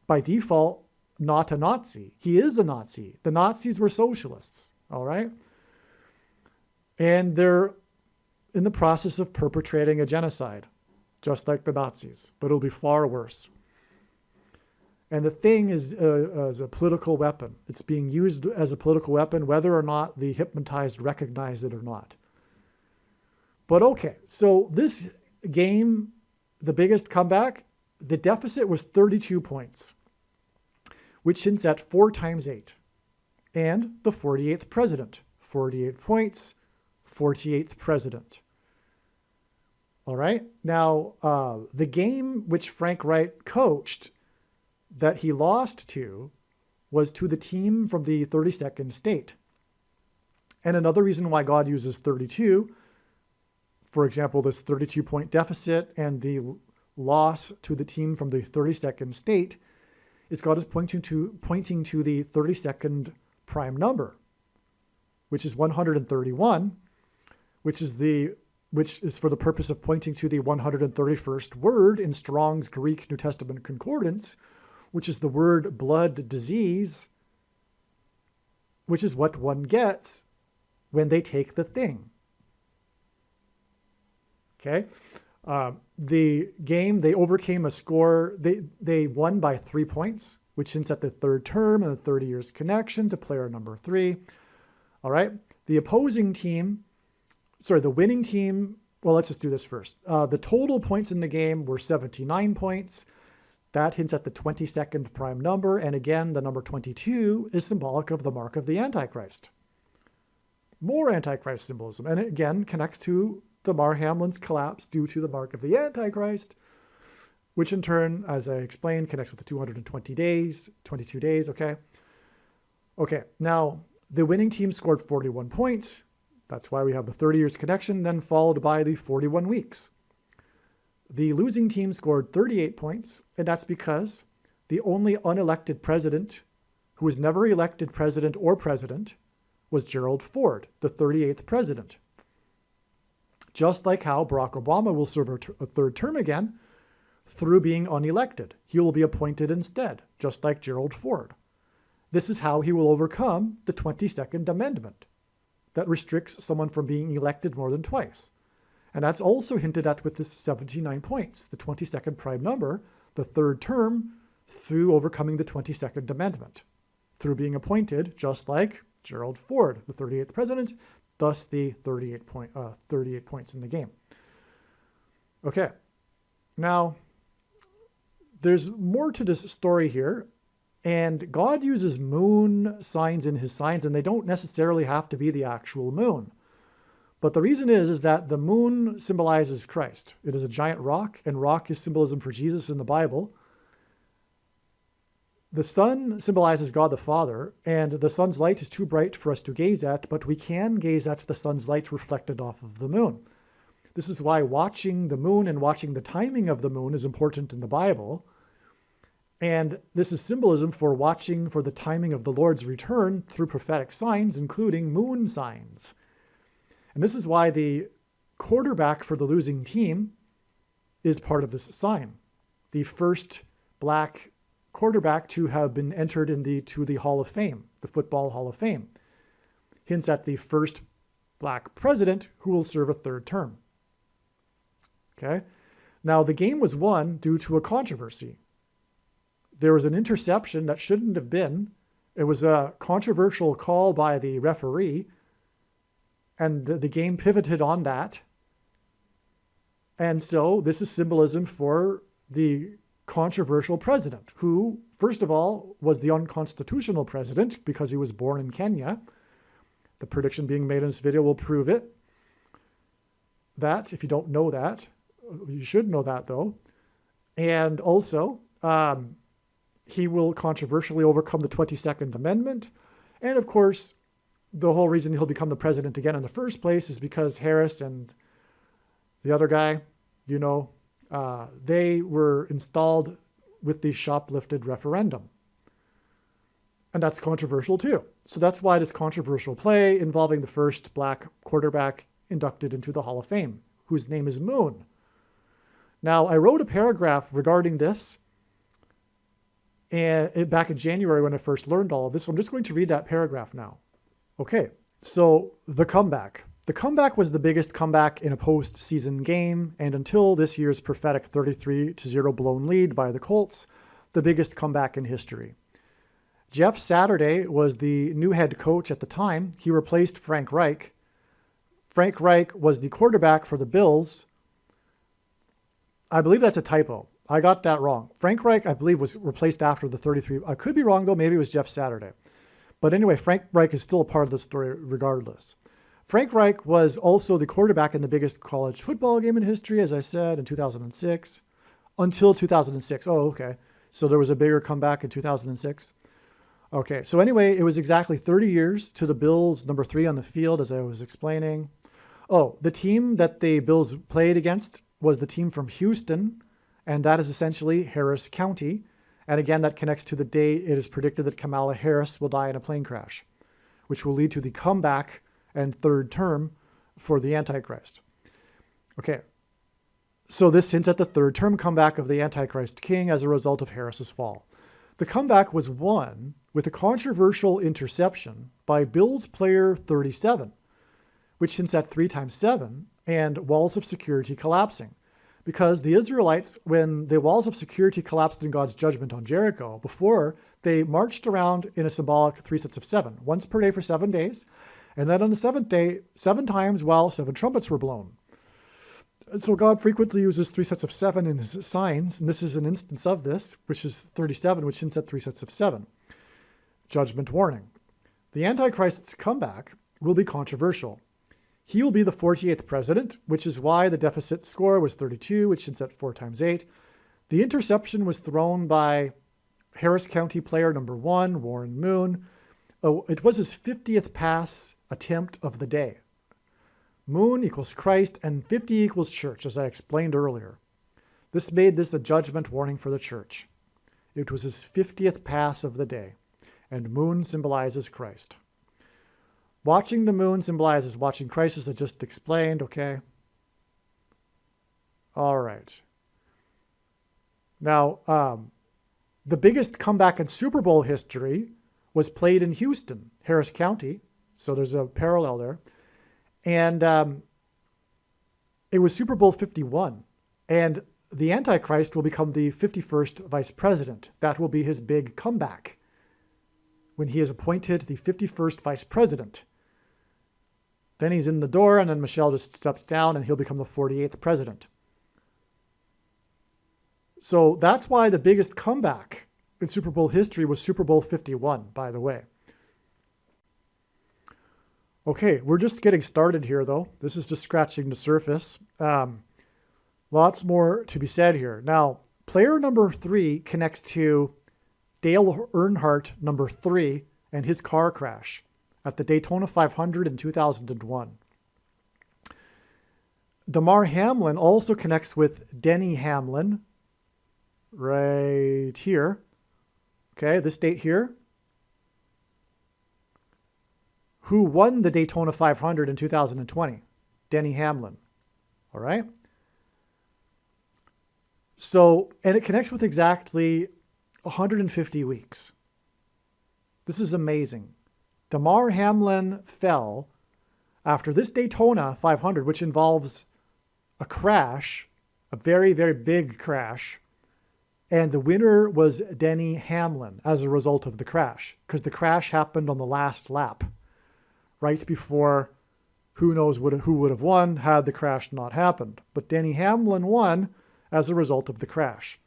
by default, not a Nazi. He is a Nazi. The Nazis were socialists, all right? And they're in the process of perpetrating a genocide, just like the Nazis, but it'll be far worse. And the thing is a political weapon. It's being used as a political weapon, whether or not the hypnotized recognize it or not. But okay, so this game, the biggest comeback, the deficit was 32 points, which hints at 4 times 8. And the 48th president, 48 points, 48th president. All right. Now, the game which Frank Reich coached that he lost to was to the team from the 32nd state. And another reason why God uses 32, for example, this 32-point deficit and the loss to the team from the 32nd state, is God is pointing to the 32nd prime number, which is 131, which is for the purpose of pointing to the 131st word in Strong's Greek New Testament Concordance, which is the word blood disease, which is what one gets when they take the thing. Okay? The game, they overcame a score. They won by 3 points, which hints at the third term and the 30 years connection to player number 3. All right? The winning team, well, let's just do this first. The total points in the game were 79 points. That hints at the 22nd prime number. And again, the number 22 is symbolic of the mark of the Antichrist. More Antichrist symbolism. And it again connects to Damar Hamlin's collapse due to the mark of the Antichrist, which in turn, as I explained, connects with the 220 days, 22 days, okay? Okay, now the winning team scored 41 points. That's why we have the 30 years connection, then followed by the 41 weeks. The losing team scored 38 points, and that's because the only unelected president who was never elected president was Gerald Ford, the 38th president. Just like how Barack Obama will serve a third term again through being unelected. He will be appointed instead, just like Gerald Ford. This is how he will overcome the 22nd Amendment that restricts someone from being elected more than twice. And that's also hinted at with this 79 points, the 22nd prime number, the third term, through overcoming the 22nd Amendment, through being appointed, just like Gerald Ford, the 38th president, thus the 38 points in the game. Okay, now there's more to this story here, and God uses moon signs in his signs, and they don't necessarily have to be the actual moon. But the reason is that the moon symbolizes Christ. It is a giant rock, and rock is symbolism for Jesus in the Bible. The sun symbolizes God the Father, and the sun's light is too bright for us to gaze at, but we can gaze at the sun's light reflected off of the moon. This is why watching the moon and watching the timing of the moon is important in the Bible. And this is symbolism for watching for the timing of the Lord's return through prophetic signs, including moon signs. And this is why the quarterback for the losing team is part of this sign. The first black quarterback to have been entered to the Hall of Fame, the Football Hall of Fame. Hints at the first black president who will serve a third term. Okay. Now, the game was won due to a controversy. There was an interception that shouldn't have been. It was a controversial call by the referee, and the game pivoted on that. And so this is symbolism for the controversial president, who, first of all, was the unconstitutional president because he was born in Kenya. The prediction being made in this video will prove it. That, if you don't know that, you should know that though. And also, he will controversially overcome the 22nd Amendment. And of course, the whole reason he'll become the president again in the first place is because Harris and the other guy, they were installed with the shoplifted referendum. And that's controversial too. So that's why this controversial play involving the first black quarterback inducted into the Hall of Fame, whose name is Moon. Now, I wrote a paragraph regarding this and back in January when I first learned all of this. So I'm just going to read that paragraph now. Okay, so the comeback. The comeback was the biggest comeback in a postseason game, and until this year's prophetic 33-0 blown lead by the Colts, the biggest comeback in history. Jeff Saturday was the new head coach at the time. He replaced Frank Reich. Frank Reich was the quarterback for the Bills. I believe that's a typo. I got that wrong. Frank Reich, I believe, was replaced after the 33. I could be wrong, though. Maybe it was Jeff Saturday. But anyway, Frank Reich is still a part of the story regardless. Frank Reich was also the quarterback in the biggest college football game in history, as I said, in 2006, until 2006. Oh, okay. So there was a bigger comeback in 2006. Okay, so anyway, it was exactly 30 years to the Bills' number 3 on the field, as I was explaining. Oh, the team that the Bills played against was the team from Houston, and that is essentially Harris County. And again, that connects to the day it is predicted that Kamala Harris will die in a plane crash, which will lead to the comeback and third term for the Antichrist. Okay, so this hints at the third term comeback of the Antichrist king as a result of Harris's fall. The comeback was won with a controversial interception by Bills player 37, which hints at 3 times 7 and walls of security collapsing. Because the Israelites, when the walls of security collapsed in God's judgment on Jericho, before they marched around in a symbolic 3 sets of 7, once per day for 7 days, and then on the 7th day, 7 times while 7 trumpets were blown. And so God frequently uses 3 sets of 7 in his signs, and this is an instance of this, which is 37, which hints at 3 sets of 7. Judgment warning. The Antichrist's comeback will be controversial. He will be the 48th president, which is why the deficit score was 32, which hints at 4 times 8. The interception was thrown by Harris County player number 1, Warren Moon. Oh, it was his 50th pass attempt of the day. Moon equals Christ, and 50 equals church, as I explained earlier. This made this a judgment warning for the church. It was his 50th pass of the day, and moon symbolizes Christ. Watching the moon symbolizes watching Christ, as I just explained, okay? All right. Now, the biggest comeback in Super Bowl history was played in Houston, Harris County, so there's a parallel there. And it was Super Bowl 51. And the Antichrist will become the 51st vice president. That will be his big comeback when he is appointed the 51st vice president. Then he's in the door, and then Michelle just steps down, and he'll become the 48th president. So that's why the biggest comeback in Super Bowl history was Super Bowl 51, by the way. Okay, we're just getting started here, though. This is just scratching the surface. Lots more to be said here. Now, player number 3 connects to Dale Earnhardt number 3 and his car crash at the Daytona 500 in 2001. Damar Hamlin also connects with Denny Hamlin right here. Okay, this date here. Who won the Daytona 500 in 2020? Denny Hamlin. All right. So, and it connects with exactly 150 weeks. This is amazing. Damar Hamlin fell after this Daytona 500, which involves a crash, a very, very big crash. And the winner was Denny Hamlin as a result of the crash, because the crash happened on the last lap, right before who knows who would have won had the crash not happened. But Denny Hamlin won as a result of the crash.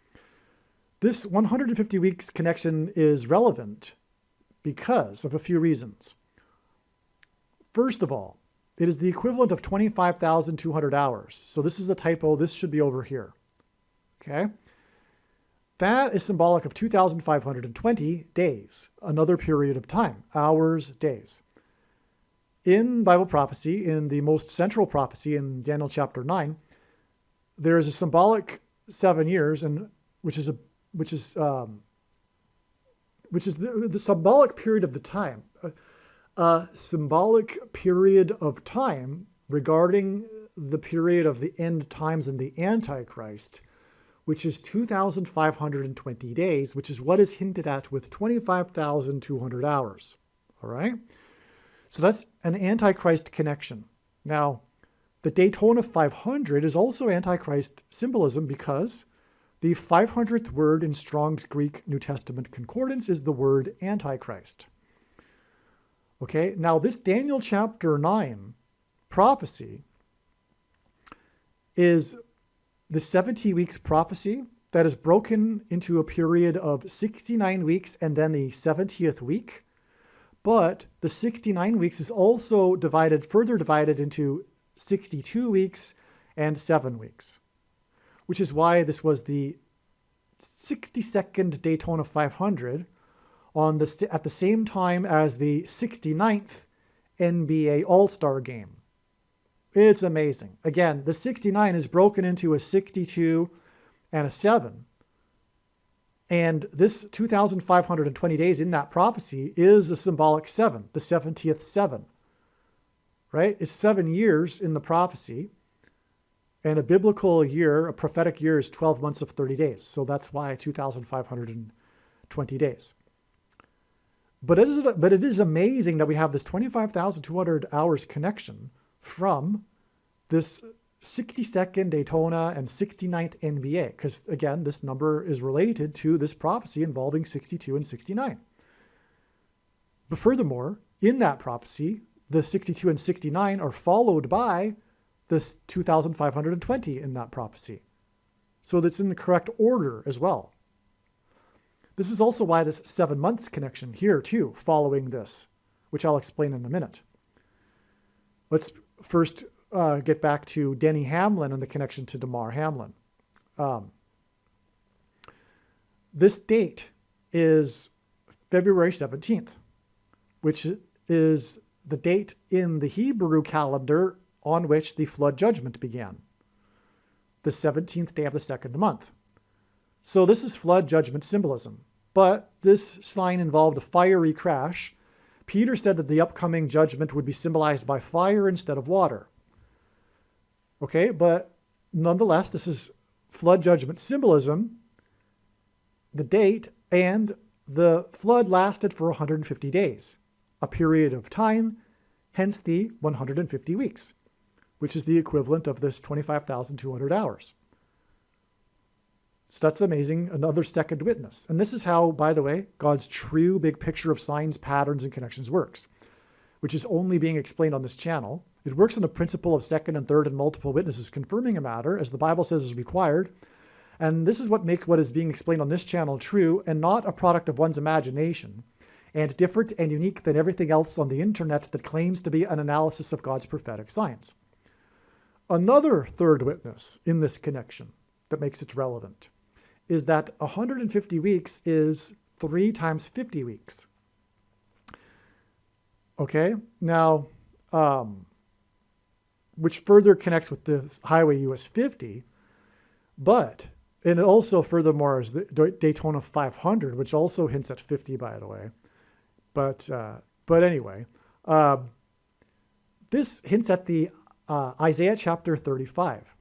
This 150 weeks connection is relevant because of a few reasons. First of all, it is the equivalent of 25,200 hours. So this is a typo. This should be over here. Okay? That is symbolic of 2,520 days, another period of time, hours, days. In Bible prophecy, in the most central prophecy in Daniel chapter 9, there is a symbolic 7 years, and which is the symbolic period of the time, a symbolic period of time regarding the period of the end times and the Antichrist, which is 2,520 days, which is what is hinted at with 25,200 hours. All right? So that's an Antichrist connection. Now, the Daytona 500 is also Antichrist symbolism because the 500th word in Strong's Greek New Testament Concordance is the word Antichrist. Okay, now this Daniel chapter 9 prophecy is the 70 weeks prophecy that is broken into a period of 69 weeks and then the 70th week. But the 69 weeks is also further divided into 62 weeks and 7 weeks, which is why this was the 62nd Daytona 500 at the same time as the 69th NBA All-Star Game. It's amazing. Again, the 69 is broken into a 62 and a 7. And this 2,520 days in that prophecy is a symbolic 7, the 70th 7. Right? It's 7 years in the prophecy. And a biblical year, a prophetic year, is 12 months of 30 days. So that's why 2,520 days. But it is amazing that we have this 25,200 hours connection from this 62nd Daytona and 69th NBA. Because, again, this number is related to this prophecy involving 62 and 69. But furthermore, in that prophecy, the 62 and 69 are followed by this 2,520 in that prophecy. So that's in the correct order as well. This is also why this 7 months connection here too, following this, which I'll explain in a minute. Let's first get back to Denny Hamlin and the connection to Damar Hamlin. This date is February 17th, which is the date in the Hebrew calendar on which the flood judgment began, the 17th day of the second month. So this is flood judgment symbolism, but this sign involved a fiery crash. Peter said that the upcoming judgment would be symbolized by fire instead of water. Okay, but nonetheless, this is flood judgment symbolism. The date and the flood lasted for 150 days, a period of time, hence the 150 weeks, which is the equivalent of this 25,200 hours. So that's amazing. Another second witness. And this is how, by the way, God's true big picture of signs, patterns, and connections works, which is only being explained on this channel. It works on the principle of second and third and multiple witnesses confirming a matter, as the Bible says is required. And this is what makes what is being explained on this channel true and not a product of one's imagination, and different and unique than everything else on the internet that claims to be an analysis of God's prophetic science. Another third witness in this connection that makes it relevant is that 150 weeks is 3 times 50 weeks. Okay, now, which further connects with the Highway US 50, and it also furthermore is the Daytona 500, which also hints at 50, by the way. But anyway, this hints at the Isaiah chapter 35.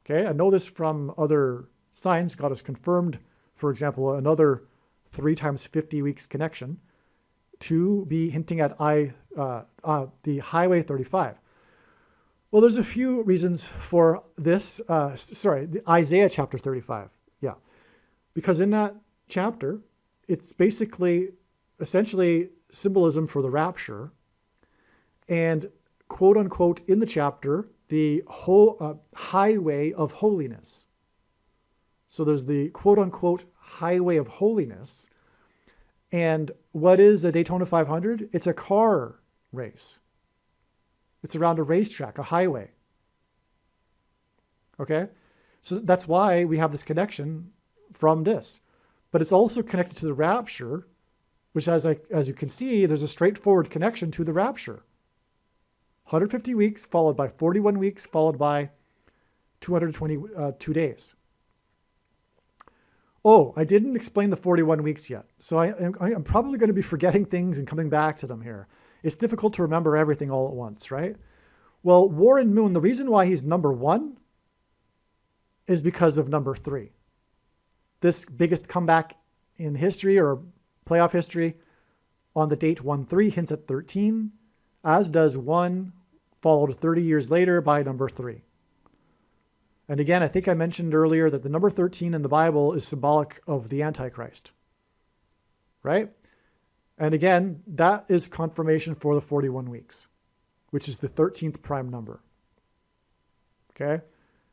Okay, I know this from other signs. God has confirmed, for example, another 3 times 50 weeks connection to be hinting at the Highway 35. Well, there's a few reasons for this. The Isaiah chapter 35. Yeah. Because in that chapter, it's basically, essentially symbolism for the rapture. And quote unquote in the chapter, the whole highway of holiness. So there's the quote unquote highway of holiness. And what is a Daytona 500? It's a car race. It's around a racetrack, a highway. Okay? So that's why we have this connection from this. But it's also connected to the rapture, which as you can see, there's a straightforward connection to the rapture. 150 weeks followed by 41 weeks followed by 222 days. Oh, I didn't explain the 41 weeks yet. So I'm probably going to be forgetting things and coming back to them here. It's difficult to remember everything all at once, right? Well, Warren Moon, the reason why he's number 1 is because of number 3. This biggest comeback in history or playoff history on the date 1-3 hints at 13, as does 1 followed 30 years later by number 3. And again, I think I mentioned earlier that the number 13 in the Bible is symbolic of the Antichrist, right? And again, that is confirmation for the 41 weeks, which is the 13th prime number, okay?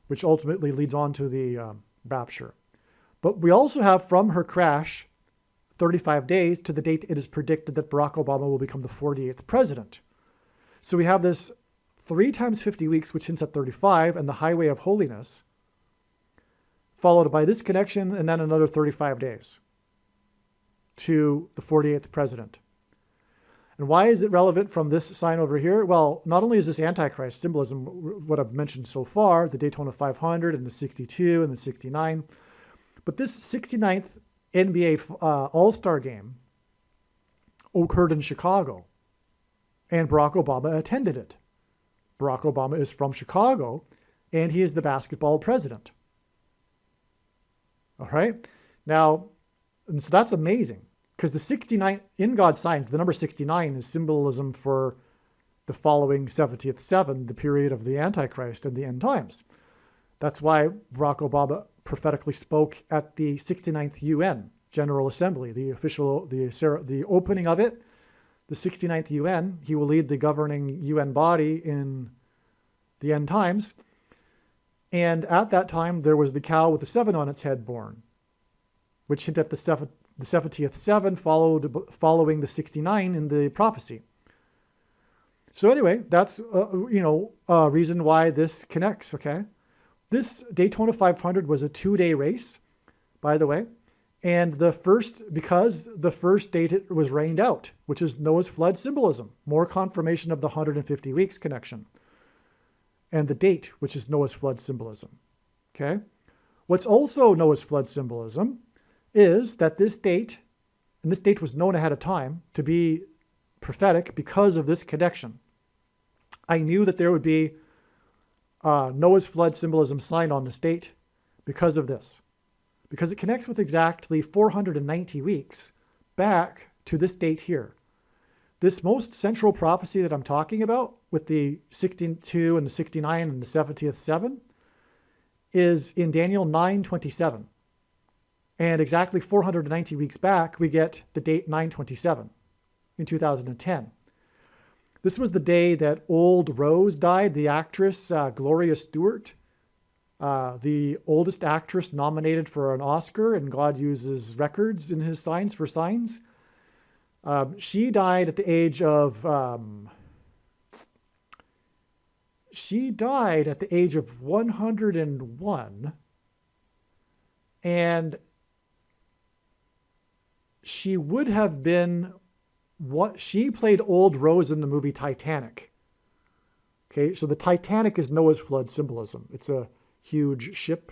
Which ultimately leads on to the rapture. But we also have from her crash 35 days to the date it is predicted that Barack Obama will become the 48th president. So we have this 3 times 50 weeks, which hints at 35, and the highway of holiness, followed by this connection and then another 35 days to the 48th president. And why is it relevant from this sign over here? Well, not only is this Antichrist symbolism, what I've mentioned so far, the Daytona 500 and the 62 and the 69, but this 69th NBA All-Star game occurred in Chicago, and Barack Obama attended it. Barack Obama is from Chicago, and he is the basketball president. All right? Now, and so that's amazing, because the 69, in God's signs, the number 69 is symbolism for the following 70th seven, the period of the Antichrist and the end times. That's why Barack Obama prophetically spoke at the 69th UN General Assembly, the opening of it, the 69th UN. He will lead the governing UN body in the end times. And at that time, there was the cow with the 7 on its head born, which hinted at the 70th seven following the 69 in the prophecy. So anyway, that's a reason why this connects, okay? This Daytona 500 was a 2-day race, by the way, and because the first date it was rained out, which is Noah's flood symbolism, more confirmation of the 150 weeks connection, and the date, which is Noah's flood symbolism, okay? What's also Noah's flood symbolism is that this date, and this date was known ahead of time to be prophetic because of this connection. I knew that there would be Noah's flood symbolism sign on this date because of this, because it connects with exactly 490 weeks back to this date here. This most central prophecy that I'm talking about with the 62 and the 69 and the 70th seven is in Daniel 9:27. And exactly 490 weeks back, we get the date 9/27 in 2010. This was the day that Old Rose died, the actress Gloria Stewart, the oldest actress nominated for an Oscar, and God uses records in his signs for signs. She died at the age of 101, and she would have been she played Old Rose in the movie Titanic. Okay, so the Titanic is Noah's flood symbolism. It's a huge ship.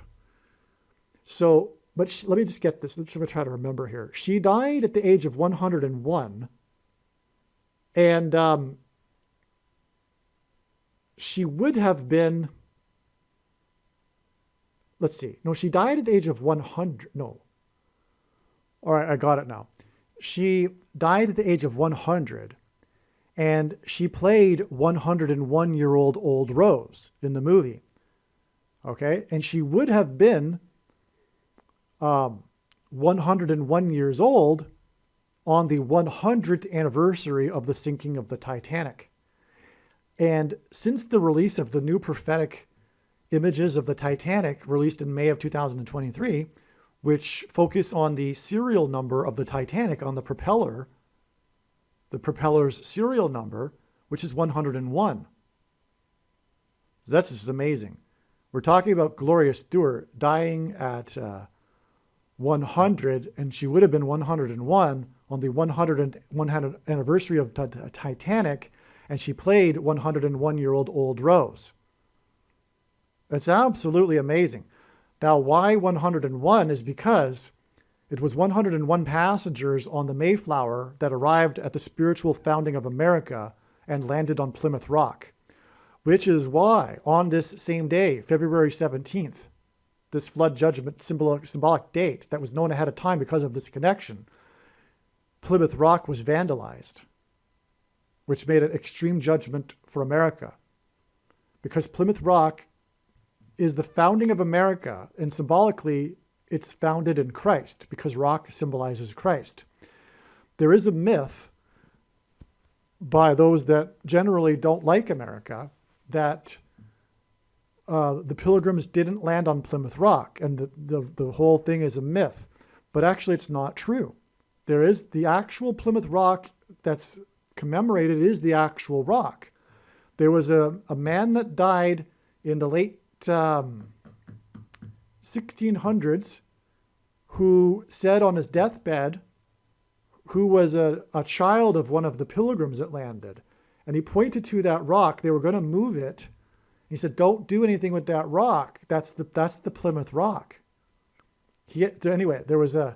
So, but let me just get this. Let's try to remember here. She died at the age of 101, and she would have been. Let's see. No, she died at the age of 100. No. All right, I got it now. She died at the age of 100, and she played 101-year-old Old Rose in the movie. Okay, and she would have been 101 years old on the 100th anniversary of the sinking of the Titanic. And since the release of the new prophetic images of the Titanic released in May of 2023, which focus on the serial number of the Titanic on the propeller's serial number, which is 101. So that's just amazing. We're talking about Gloria Stewart dying at 100, and she would have been 101 on the 100th anniversary of Titanic, and she played 101-year-old Old Rose. That's absolutely amazing. Now, why 101 is because it was 101 passengers on the Mayflower that arrived at the spiritual founding of America and landed on Plymouth Rock, which is why on this same day, February 17th, this flood judgment symbolic date that was known ahead of time because of this connection, Plymouth Rock was vandalized, which made an extreme judgment for America, because Plymouth Rock is the founding of America, and symbolically it's founded in Christ because rock symbolizes Christ. There is a myth by those that generally don't like America that the Pilgrims didn't land on Plymouth Rock, and the whole thing is a myth. But actually it's not true. There is the actual Plymouth Rock that's commemorated is the actual rock. There was a man that died in the late 1600s who said on his deathbed, who was a child of one of the pilgrims that landed. And he pointed to that rock. They were going to move it. He said, don't do anything with that rock. That's the Plymouth Rock. Anyway, there was a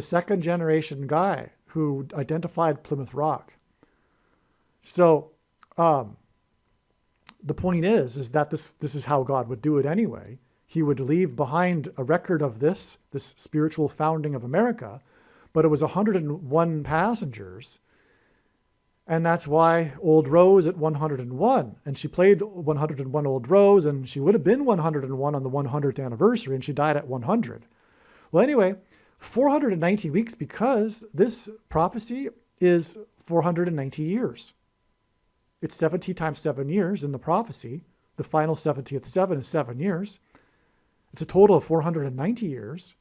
second generation guy who identified Plymouth Rock. So the point is that this is how God would do it anyway. He would leave behind a record of this spiritual founding of America, but it was 101 passengers. And that's why Old Rose at 101. And she played 101 Old Rose, and she would have been 101 on the 100th anniversary, and she died at 100. Well, anyway, 490 weeks, because this prophecy is 490 years. It's 70 times 7 years in the prophecy. The final 70th 7 is 7 years. It's a total of 490 years.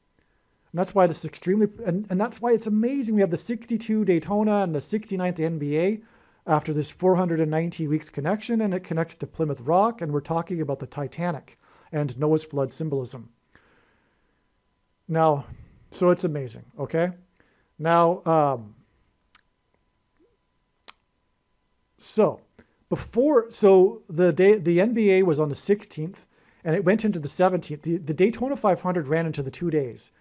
And that's why this is extremely, and that's why it's amazing. We have the 62 Daytona and the 69th NBA after this 490 weeks connection, and it connects to Plymouth Rock, and we're talking about the Titanic and Noah's flood symbolism. Now, so it's amazing, okay? Now, so the NBA was on the 16th, and it went into the 17th. The Daytona 500 ran into the 2 days.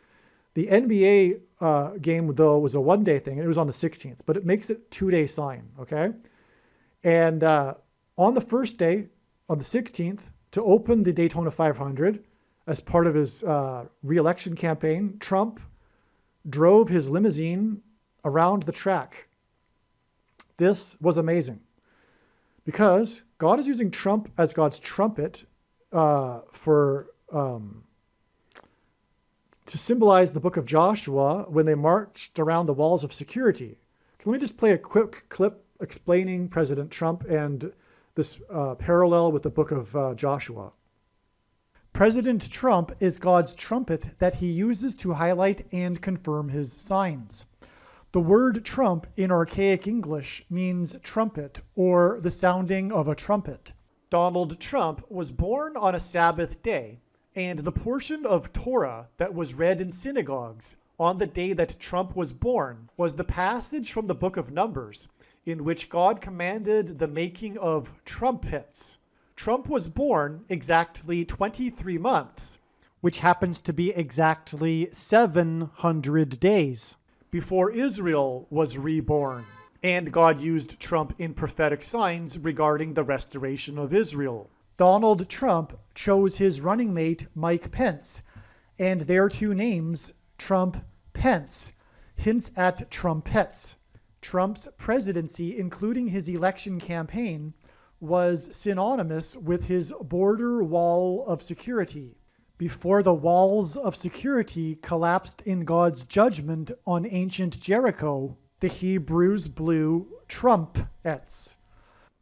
The NBA game, though, was a one-day thing, and it was on the 16th, but it makes it 2-day sign, okay? And on the first day, on the 16th, to open the Daytona 500, as part of his re-election campaign, Trump drove his limousine around the track. This was amazing, because God is using Trump as God's trumpet to symbolize the book of Joshua when they marched around the walls of security. Let me just play a quick clip explaining President Trump and this parallel with the book of Joshua. President Trump is God's trumpet that he uses to highlight and confirm his signs. The word trump in archaic English means trumpet or the sounding of a trumpet. Donald Trump was born on a Sabbath day, and the portion of Torah that was read in synagogues on the day that Trump was born was the passage from the book of Numbers, in which God commanded the making of trumpets. Trump was born exactly 23 months, which happens to be exactly 700 days, before Israel was reborn. And God used Trump in prophetic signs regarding the restoration of Israel. Donald Trump chose his running mate, Mike Pence, and their two names, Trump-Pence, hints at trumpets. Trump's presidency, including his election campaign, was synonymous with his border wall of security. Before the walls of security collapsed in God's judgment on ancient Jericho, the Hebrews blew trumpets.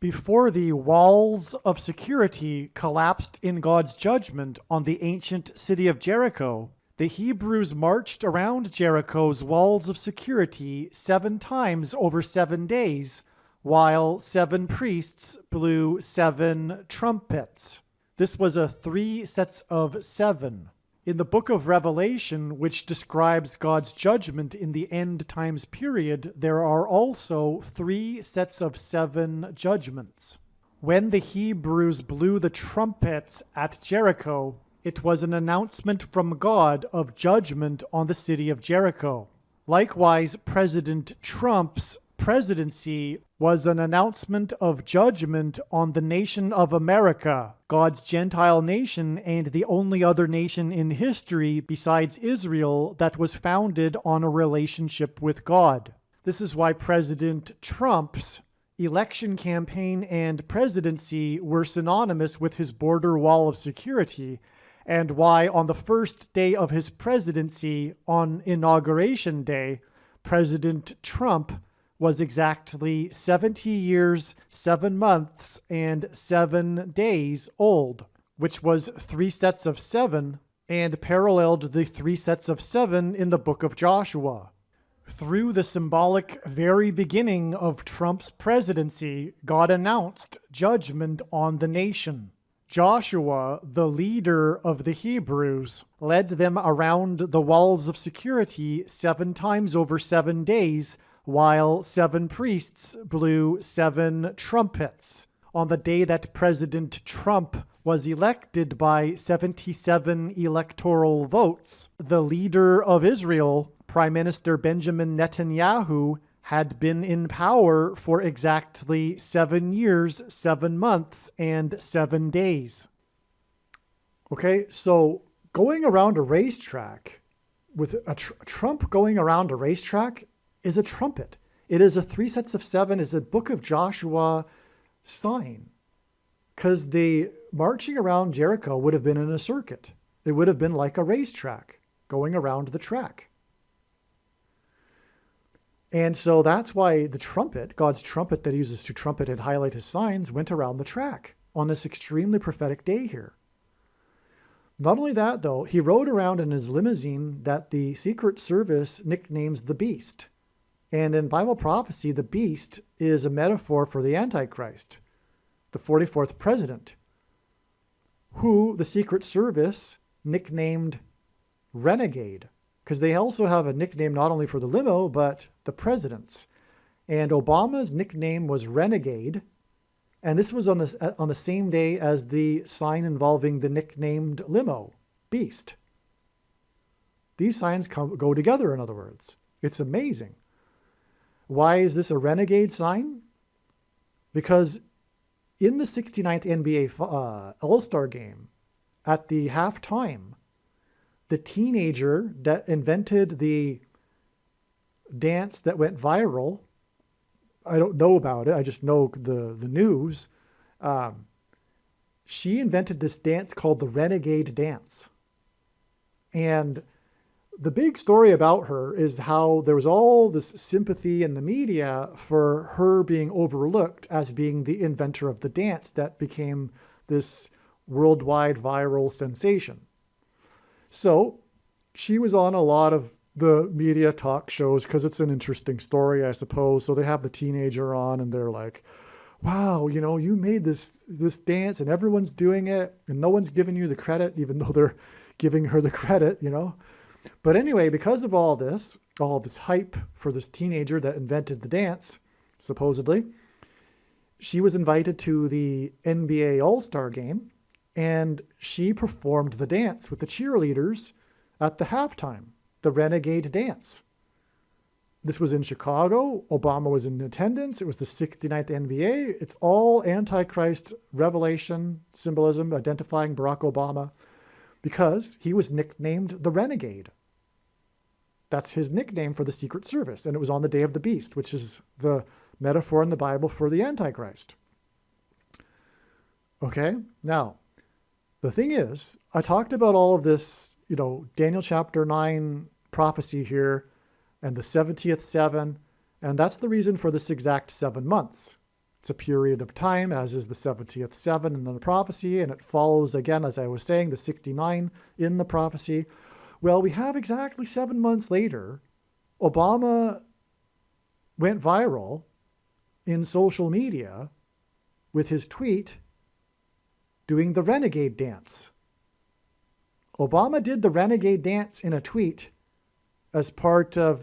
Before the walls of security collapsed in God's judgment on the ancient city of Jericho, the Hebrews marched around Jericho's walls of security 7 times over 7 days, while 7 priests blew 7 trumpets. This was a 3 sets of 7. In the book of Revelation, which describes God's judgment in the end times period, there are also 3 sets of 7 judgments. When the Hebrews blew the trumpets at Jericho, it was an announcement from God of judgment on the city of Jericho. Likewise, President Trump's presidency was an announcement of judgment on the nation of America, God's Gentile nation and the only other nation in history besides Israel that was founded on a relationship with God. This is why President Trump's election campaign and presidency were synonymous with his border wall of security, and why on the first day of his presidency, on Inauguration Day, President Trump was exactly 70 years, 7 months, and 7 days old, which was 3 sets of 7, and paralleled the 3 sets of 7 in the book of Joshua. Through the symbolic very beginning of Trump's presidency, God announced judgment on the nation. Joshua, the leader of the Hebrews, led them around the walls of security 7 times over 7 days, while 7 priests blew 7 trumpets. On the day that President Trump was elected by 77 electoral votes, the leader of Israel, Prime Minister Benjamin Netanyahu, had been in power for exactly 7 years, 7 months, and 7 days. Okay, so going around a racetrack, with Trump going around a racetrack is a trumpet. It is a 3 sets of 7, is a Book of Joshua sign. Because the marching around Jericho would have been in a circuit. It would have been like a racetrack, going around the track. And so that's why the trumpet, God's trumpet that he uses to trumpet and highlight his signs, went around the track on this extremely prophetic day here. Not only that, though, he rode around in his limousine that the Secret Service nicknames the Beast. And in Bible prophecy, the Beast is a metaphor for the Antichrist, the 44th president, who the Secret Service nicknamed Renegade, because they also have a nickname not only for the limo, but the presidents. And Obama's nickname was Renegade, and this was on the same day as the sign involving the nicknamed limo, Beast. These signs go together, in other words. It's amazing. Why is this a renegade sign? Because in the 69th NBA All-Star game, at the halftime, the teenager that invented the dance that went viral, I don't know about it, I just know the news, she invented this dance called the Renegade Dance. And the big story about her is how there was all this sympathy in the media for her being overlooked as being the inventor of the dance that became this worldwide viral sensation. So she was on a lot of the media talk shows because it's an interesting story, I suppose. So they have the teenager on and they're like, wow, you know, you made this dance and everyone's doing it and no one's giving you the credit, even though they're giving her the credit, you know. But anyway, because of all this hype for this teenager that invented the dance, supposedly, she was invited to the NBA All-Star game, and she performed the dance with the cheerleaders at the halftime, the Renegade Dance. This was in Chicago. Obama was in attendance. It was the 69th NBA. It's all Antichrist revelation, symbolism, identifying Barack Obama, because he was nicknamed the Renegade. That's his nickname for the Secret Service. And it was on the day of the Beast, which is the metaphor in the Bible for the Antichrist. Okay, now, the thing is, I talked about all of this, you know, Daniel chapter 9 prophecy here, and the 70th 7, and that's the reason for this exact 7 months. It's a period of time, as is the 70th 7 in the prophecy, and it follows again, as I was saying, the 69 in the prophecy. Well, we have exactly 7 months later, Obama went viral in social media with his tweet doing the Renegade Dance. Obama did the Renegade Dance in a tweet as part of,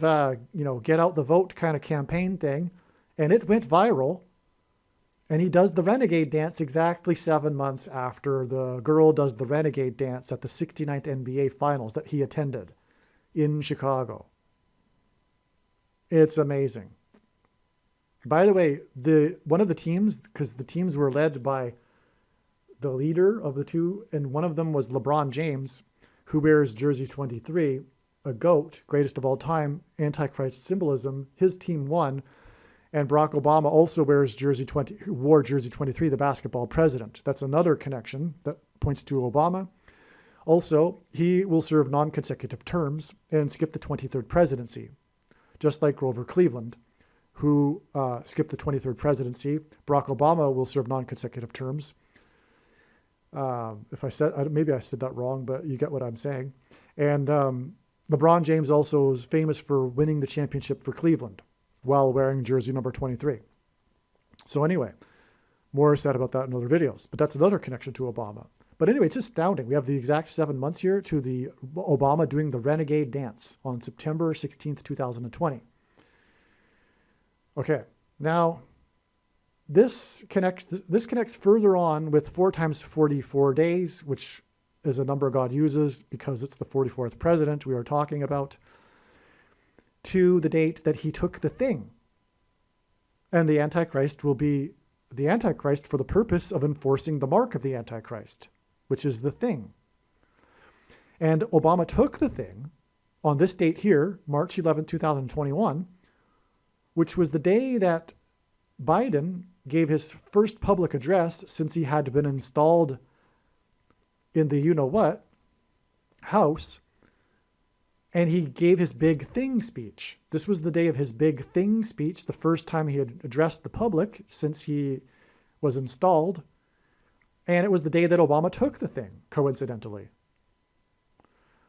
get out the vote kind of campaign thing, and it went viral. And he does the Renegade Dance exactly 7 months after the girl does the Renegade Dance at the 69th NBA Finals that he attended in Chicago. It's amazing. By the way, one of the teams, because the teams were led by the leader of the two, and one of them was LeBron James, who wears jersey 23, a GOAT, greatest of all time, Antichrist symbolism. His team won. And Barack Obama also wore jersey 23, the basketball president. That's another connection that points to Obama. Also, he will serve non-consecutive terms and skip the 23rd presidency, just like Grover Cleveland, who skipped the 23rd presidency. Barack Obama will serve non-consecutive terms. Maybe I said that wrong, but you get what I'm saying. And LeBron James also is famous for winning the championship for Cleveland while wearing jersey number 23. So anyway, more said about that in other videos, but that's another connection to Obama. But anyway, it's astounding. We have the exact 7 months here to the Obama doing the Renegade Dance on September 16th, 2020. Okay, now this connects further on with 4 times 44 days, which is a number God uses because it's the 44th president we are talking about, to the date that he took the thing. And the Antichrist will be the Antichrist for the purpose of enforcing the mark of the Antichrist, which is the thing. And Obama took the thing on this date here, March 11, 2021, which was the day that Biden gave his first public address since he had been installed in the you-know-what house, and he gave his big thing speech. This was the day of his big thing speech, the first time he had addressed the public since he was installed, and it was the day that Obama took the thing, coincidentally.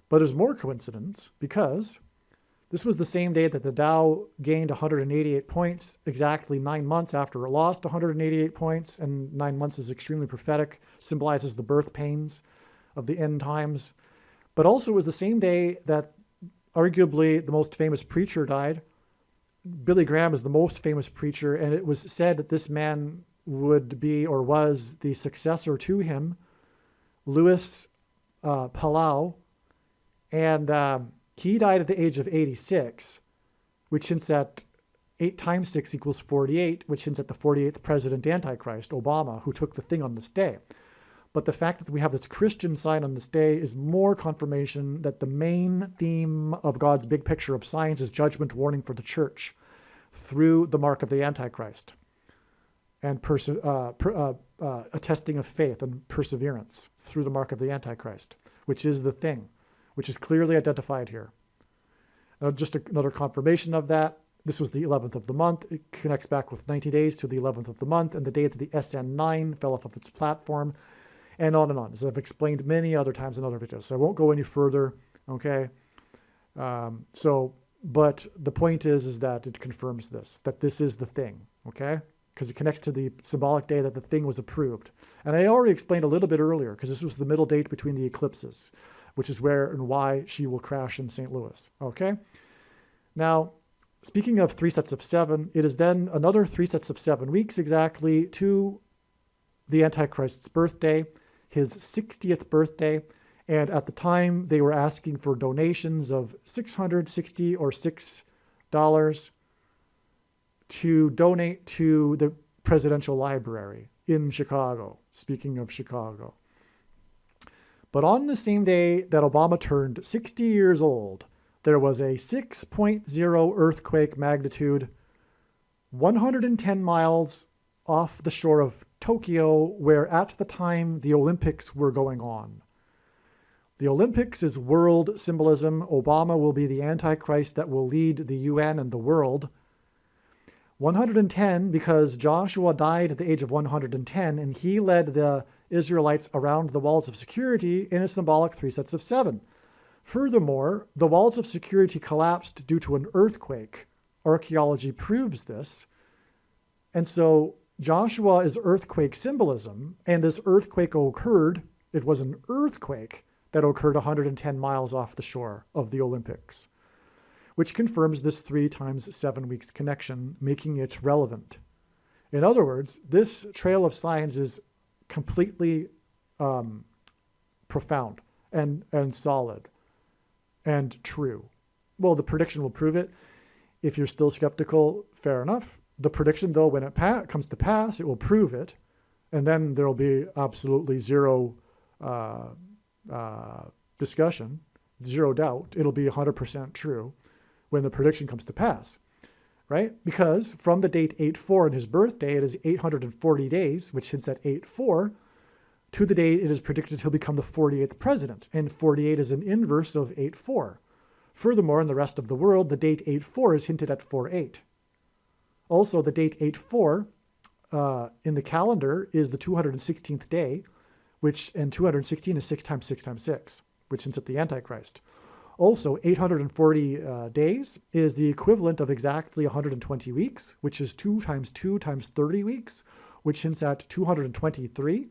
But there's more coincidence because this was the same day that the Dow gained 188 points, exactly 9 months after it lost 188 points, and 9 months is extremely prophetic, symbolizes the birth pains of the end times. But also it was the same day that arguably the most famous preacher died. Billy Graham is the most famous preacher, and it was said that this man would be or was the successor to him, Louis Palau, and he died at the age of 86, which hints at 8 times 6 equals 48, which hints at the 48th president Antichrist, Obama, who took the thing on this day. But the fact that we have this Christian sign on this day is more confirmation that the main theme of God's big picture of signs is judgment warning for the church through the mark of the Antichrist and a testing of faith and perseverance through the mark of the Antichrist, which is the thing, which is clearly identified here. Just another confirmation of that. This was the 11th of the month. It connects back with 90 days to the 11th of the month and the day that the SN9 fell off of its platform, and on, as I've explained many other times in other videos. So I won't go any further, okay? But the point is that it confirms this, that this is the thing, okay? Because it connects to the symbolic day that the thing was approved. And I already explained a little bit earlier, because this was the middle date between the eclipses, which is where and why she will crash in St. Louis, okay? Now, speaking of 3 sets of 7, it is then another 3 sets of 7 weeks exactly to the Antichrist's birthday, his 60th birthday, and at the time they were asking for donations of $660 or $6 to donate to the Presidential Library in Chicago, speaking of Chicago. But on the same day that Obama turned 60 years old, there was a 6.0 earthquake magnitude 110 miles off the shore of Tokyo, where at the time the Olympics were going on. The Olympics is world symbolism. Obama will be the Antichrist that will lead the UN and the world. 110 because Joshua died at the age of 110, and he led the Israelites around the walls of security in a symbolic 3 sets of 7. Furthermore, the walls of security collapsed due to an earthquake. Archaeology proves this. And so Joshua is earthquake symbolism, and this earthquake occurred. It was an earthquake that occurred 110 miles off the shore of the Olympics, which confirms this 3 times 7 weeks connection, making it relevant. In other words, this trail of signs is completely profound and solid and true. Well, the prediction will prove it. If you're still skeptical, fair enough. The prediction, though, when it comes to pass, it will prove it, and then there will be absolutely zero discussion, zero doubt. It'll be 100% true when the prediction comes to pass, right? Because from the date 8/4 in his birthday, it is 840 days, which hints at 8/4, to the date it is predicted he'll become the 48th president, and 48 is an inverse of 8/4. Furthermore, in the rest of the world, the date 8/4 is hinted at 4/8. Also, the date 8/4 in the calendar is the 216th day, and 216 is 6 times 6 times 6, which hints at the Antichrist. Also, 840 days is the equivalent of exactly 120 weeks, which is 2 times 2 times 30 weeks, which hints at 223,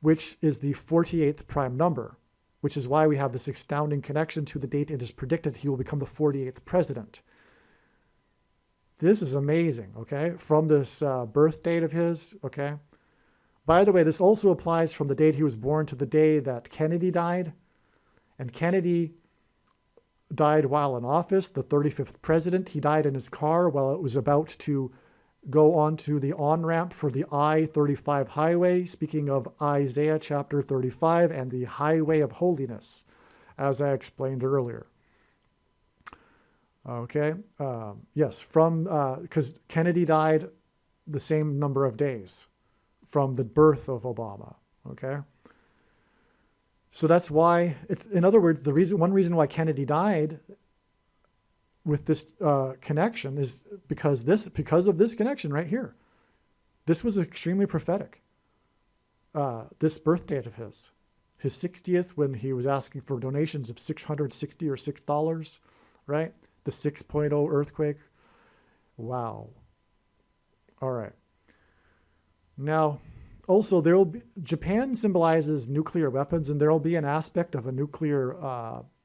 which is the 48th prime number, which is why we have this astounding connection to the date it is predicted he will become the 48th president. This is amazing, okay, from this birth date of his, okay. By the way, this also applies from the date he was born to the day that Kennedy died. And Kennedy died while in office, the 35th president. He died in his car while it was about to go onto the on-ramp for the I-35 highway, speaking of Isaiah chapter 35 and the highway of holiness, as I explained earlier. Okay, yes, because Kennedy died the same number of days from the birth of Obama, okay? So that's why, in other words, one reason why Kennedy died with this connection is because of this connection right here. This was extremely prophetic. This birth date of his 60th, when he was asking for donations of $660 or $6, right? The 6.0 earthquake. Wow. All right. Now, also, Japan symbolizes nuclear weapons, and there will be an aspect of a nuclear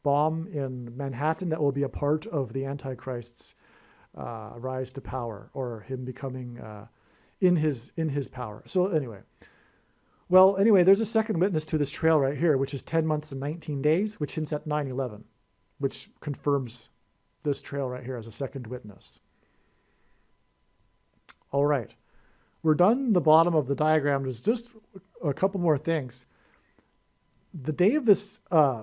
bomb in Manhattan that will be a part of the Antichrist's rise to power, or him becoming in his power. So anyway, there's a second witness to this trail right here, which is 10 months and 19 days, which hints at 9/11, which confirms this trail right here as a second witness. All right. We're done the bottom of the diagram. There's just a couple more things. The day of this,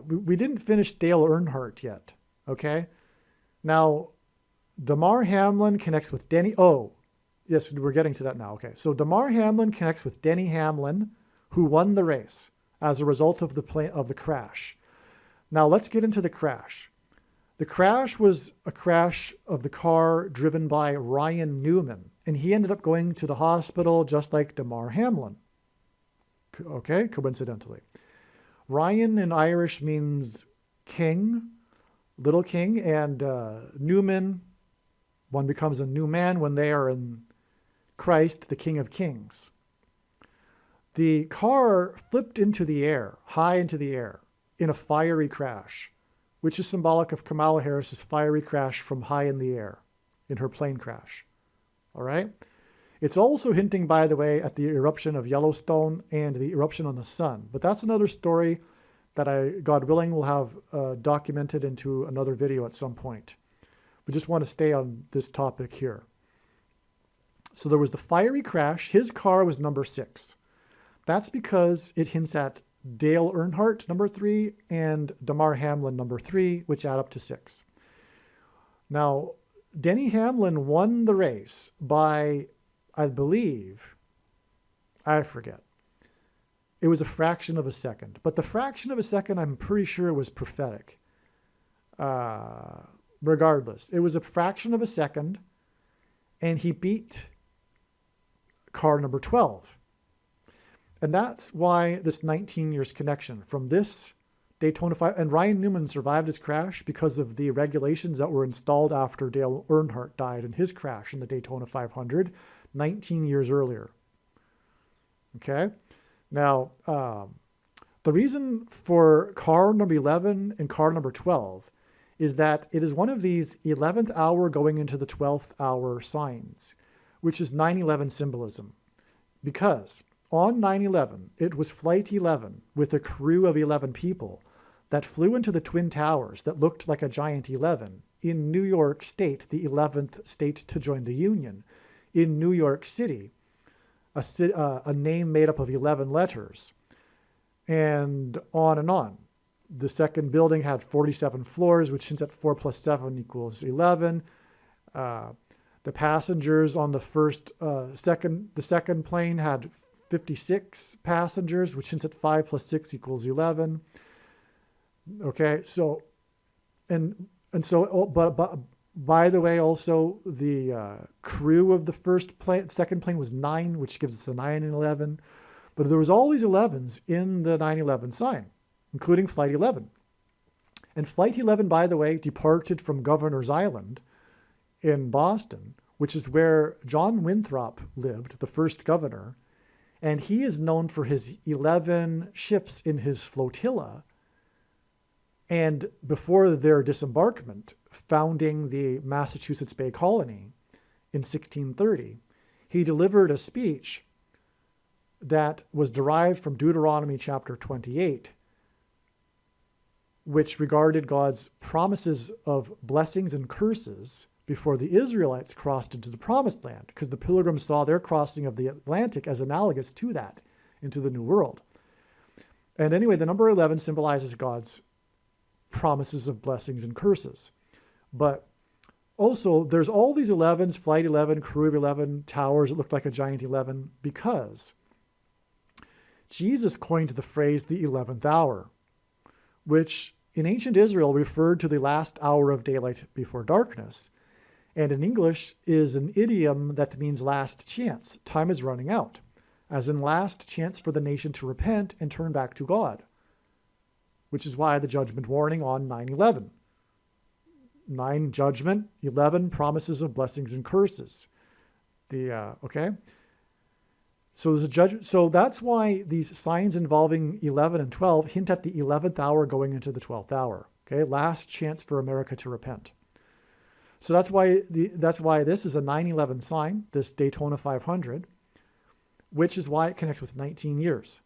we didn't finish Dale Earnhardt yet, okay? Now, Damar Hamlin connects with Denny. Oh, yes, we're getting to that now. Okay, so Damar Hamlin connects with Denny Hamlin, who won the race as a result of the crash. Now, let's get into the crash. The crash was a crash of the car driven by Ryan Newman, and he ended up going to the hospital just like Damar Hamlin. Okay, coincidentally. Ryan in Irish means king, little king, and Newman, one becomes a new man when they are in Christ, the King of Kings. The car flipped into the air, high into the air, in a fiery crash, which is symbolic of Kamala Harris's fiery crash from high in the air in her plane crash. All right? It's also hinting, by the way, at the eruption of Yellowstone and the eruption on the sun. But that's another story that God willing, will have documented into another video at some point. We just want to stay on this topic here. So there was the fiery crash. His car was number 6. That's because it hints at Dale Earnhardt, number 3, and Damar Hamlin, number 3, which add up to 6. Now, Denny Hamlin won the race by, I believe, I forget. It was a fraction of a second. But the fraction of a second, I'm pretty sure, was prophetic. Regardless, it was a fraction of a second, and he beat car number 12. And that's why this 19 years connection from this Daytona 5, and Ryan Newman survived his crash because of the regulations that were installed after Dale Earnhardt died in his crash in the Daytona 500 19 years earlier. Okay? Now, the reason for car number 11 and car number 12 is that it is one of these 11th hour going into the 12th hour signs, which is 9/11 symbolism. Because on 9/11, it was Flight 11 with a crew of 11 people that flew into the Twin Towers that looked like a giant 11 in New York State, the 11th state to join the Union. In New York City, a name made up of 11 letters, and on and on. The second building had 47 floors, which hints at 4 plus 7 equals 11. The passengers on the second plane had 56 passengers, which hints at 5 plus 6 equals 11. Okay, so, but by the way, also the crew of the second plane was 9, which gives us a 9 and 11. But there was all these 11s in the 9/11 sign, including Flight 11. And Flight 11, by the way, departed from Governor's Island in Boston, which is where John Winthrop lived, the first governor. And he is known for his 11 ships in his flotilla. And before their disembarkment, founding the Massachusetts Bay Colony in 1630, he delivered a speech that was derived from Deuteronomy chapter 28, which regarded God's promises of blessings and curses before the Israelites crossed into the promised land, because the pilgrims saw their crossing of the Atlantic as analogous to that into the New World. And anyway, the number 11 symbolizes God's promises of blessings and curses. But also, there's all these 11s, Flight 11, Crew of 11, towers that looked like a giant 11, because Jesus coined the phrase the 11th hour, which in ancient Israel referred to the last hour of daylight before darkness. And in English is an idiom that means last chance. Time is running out, as in last chance for the nation to repent and turn back to God, which is why the judgment warning on 9/11. 9 judgment, 11 promises of blessings and curses. Okay? So there's a judgment. So that's why these signs involving 11 and 12 hint at the 11th hour going into the 12th hour. Okay? Last chance for America to repent. So that's why this is a 9/11 sign, this Daytona 500, which is why it connects with 19 years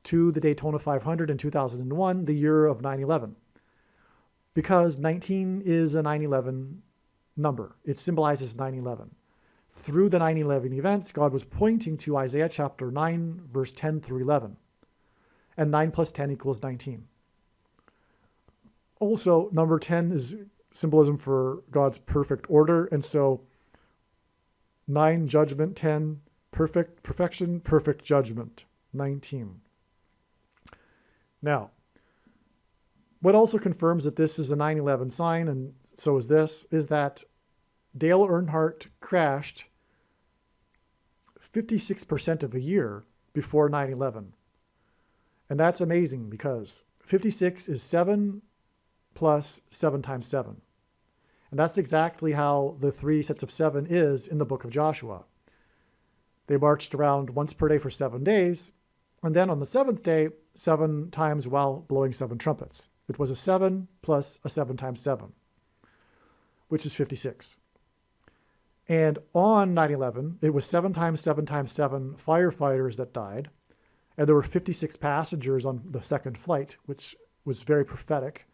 to the Daytona 500 in 2001, the year of 9/11. Because 19 is a 9/11 number. It symbolizes 9/11. Through the 9/11 events, God was pointing to Isaiah chapter 9, verse 10 through 11. And 9 plus 10 equals 19. Also, number 10 is symbolism for God's perfect order. And so 9, judgment, 10, perfection, perfect judgment, 19. Now, what also confirms that this is a 9/11 sign, and so is this, is that Dale Earnhardt crashed 56% of a year before 9/11. And that's amazing because 56 is 7 plus 7 times 7. And that's exactly how the 3 sets of 7 is in the book of Joshua. They marched around once per day for 7 days, and then on the 7th day, 7 times while blowing 7 trumpets. It was a 7 plus a 7 times 7, which is 56. And on 9/11, it was 7 times 7 times 7 firefighters that died, and there were 56 passengers on the second flight, which was very prophetic,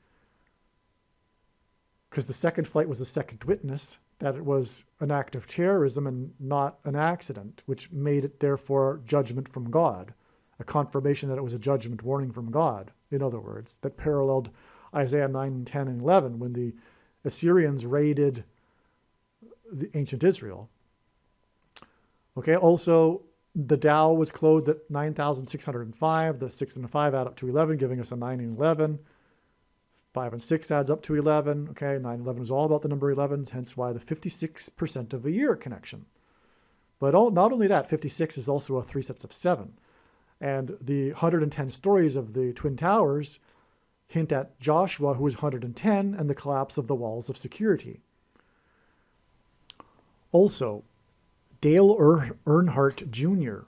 because the second flight was the second witness that it was an act of terrorism and not an accident, which made it therefore judgment from God, a confirmation that it was a judgment warning from God, in other words, that paralleled Isaiah 9, 10, and 11 when the Assyrians raided the ancient Israel. Okay, also the Dow was closed at 9,605. The 6 and the 5 add up to 11, giving us a 9 and 11. 5 and 6 adds up to 11. Okay, 9 and 11 is all about the number 11, hence why the 56% of a year connection. But not only that, 56 is also a 3 sets of 7. And the 110 stories of the Twin Towers hint at Joshua, who was 110, and the collapse of the walls of security. Also, Dale Earnhardt Jr.,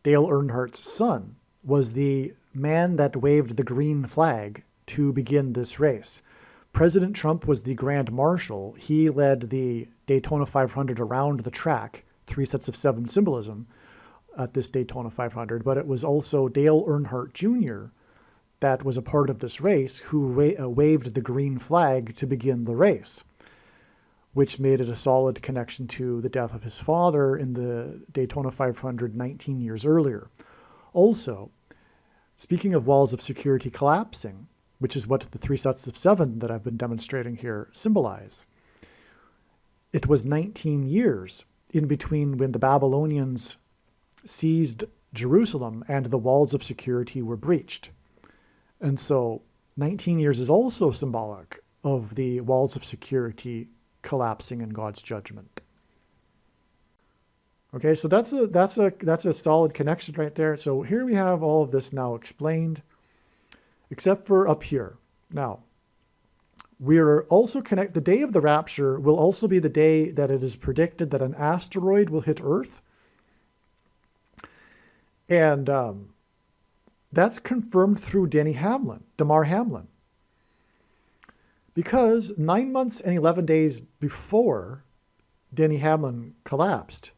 Dale Earnhardt's son, was the man that waved the green flag to begin this race. President Trump was the Grand Marshal. He led the Daytona 500 around the track, 3 sets of 7 symbolism at this Daytona 500, but it was also Dale Earnhardt Jr. that was a part of this race who waved the green flag to begin the race, which made it a solid connection to the death of his father in the Daytona 500 19 years earlier. Also, speaking of walls of security collapsing, which is what the 3 sets of 7 that I've been demonstrating here symbolize, it was 19 years in between when the Babylonians seized Jerusalem and the walls of security were breached. And so 19 years is also symbolic of the walls of security collapsing in God's judgment. Okay, so that's a solid connection right there. So here we have all of this now explained, except for up here. Now, we're also the day of the rapture will also be the day that it is predicted that an asteroid will hit Earth. And that's confirmed through Damar Hamlin. Because 9 months and 11 days before Denny Hamlin collapsed,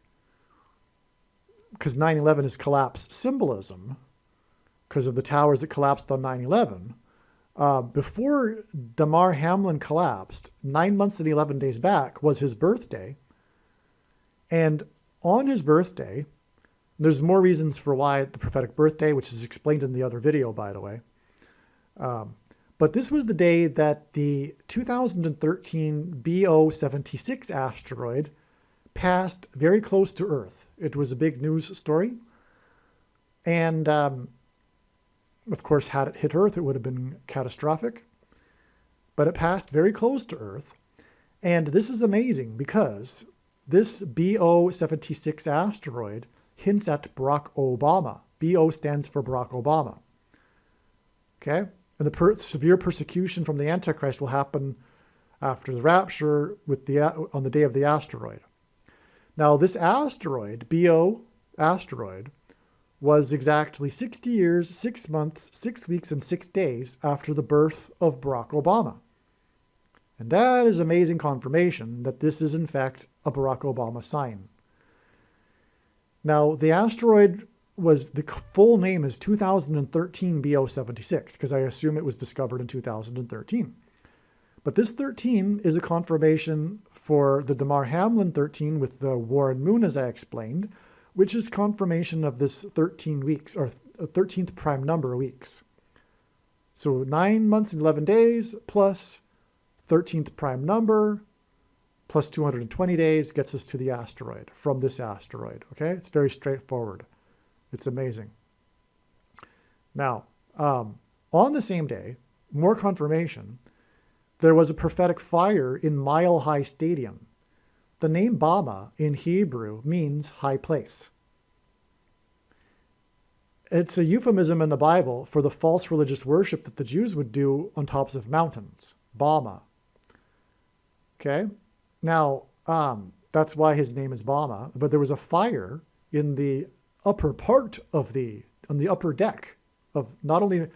because 9/11 is collapse symbolism, because of the towers that collapsed on 9/11, before Damar Hamlin collapsed, 9 months and 11 days back was his birthday. And on his birthday, there's more reasons for why the prophetic birthday, which is explained in the other video, by the way. But this was the day that the 2013 BO-76 asteroid passed very close to Earth. It was a big news story. And of course, had it hit Earth, it would have been catastrophic. But it passed very close to Earth. And this is amazing because this BO-76 asteroid hints at Barack Obama. BO stands for Barack Obama. Okay? And the severe persecution from the Antichrist will happen after the rapture on the day of the asteroid. Now, this asteroid, BO asteroid, was exactly 60 years, 6 months, 6 weeks, and 6 days after the birth of Barack Obama. And that is amazing confirmation that this is, in fact, a Barack Obama sign. Now, the asteroid the full name is 2013 BO-76, because I assume it was discovered in 2013. But this 13 is a confirmation for the Damar Hamlin 13 with the Warren Moon, as I explained, which is confirmation of this 13 weeks, or 13th prime number weeks. So 9 months and 11 days plus 13th prime number plus 220 days gets us to the asteroid, from this asteroid, okay? It's very straightforward. It's amazing. Now, on the same day, more confirmation, there was a prophetic fire in Mile High Stadium. The name Bama in Hebrew means high place. It's a euphemism in the Bible for the false religious worship that the Jews would do on tops of mountains. Bama. Okay? Now, that's why his name is Bama, but there was a fire in the upper part of on the upper deck of not only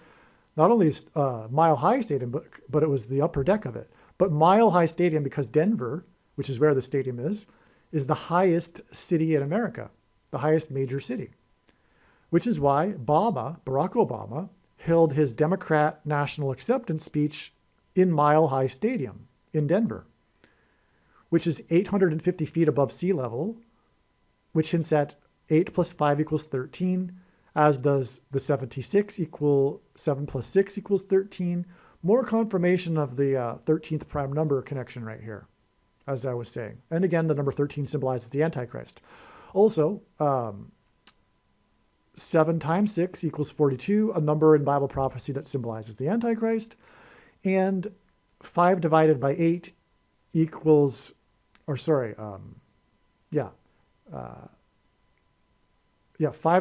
Mile High Stadium, but it was the upper deck of it. But Mile High Stadium, because Denver, which is where the stadium is the highest city in America, the highest major city, which is why Barack Obama, held his Democrat national acceptance speech in Mile High Stadium in Denver, which is 850 feet above sea level, which hints at 8 plus 5 equals 13, as does the 76 equal 7 plus 6 equals 13. More confirmation of the 13th prime number connection right here, as I was saying. And again, the number 13 symbolizes the Antichrist. Also, 7 times 6 equals 42, a number in Bible prophecy that symbolizes the Antichrist. And 5 divided by 8 equals, 5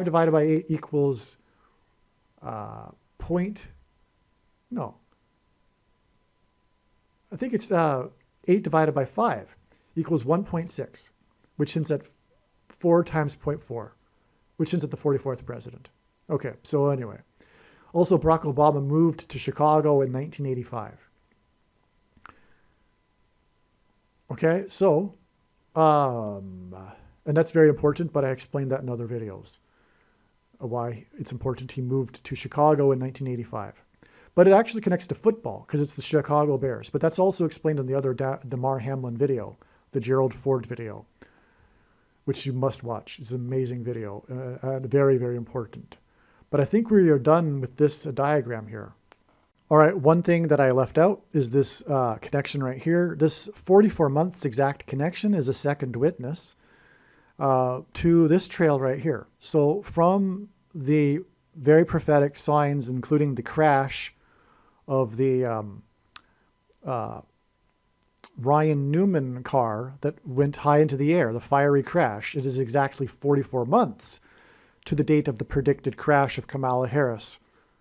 divided by 8 equals I think it's 8 divided by 5 equals 1.6, which hints at 4 times 0.4, which hints at the 44th president. Okay, so anyway. Also, Barack Obama moved to Chicago in 1985. Okay, so, and that's very important, but I explained that in other videos, why it's important he moved to Chicago in 1985. But it actually connects to football, because it's the Chicago Bears. But that's also explained in the other Damar Hamlin video, the Gerald Ford video, which you must watch. It's an amazing video, and very, very important. But I think we are done with this diagram here. All right, one thing that I left out is this connection right here. This 44 months exact connection is a second witness to this trail right here. So from the very prophetic signs, including the crash of the Ryan Newman car that went high into the air, the fiery crash, it is exactly 44 months to the date of the predicted crash of Kamala Harris,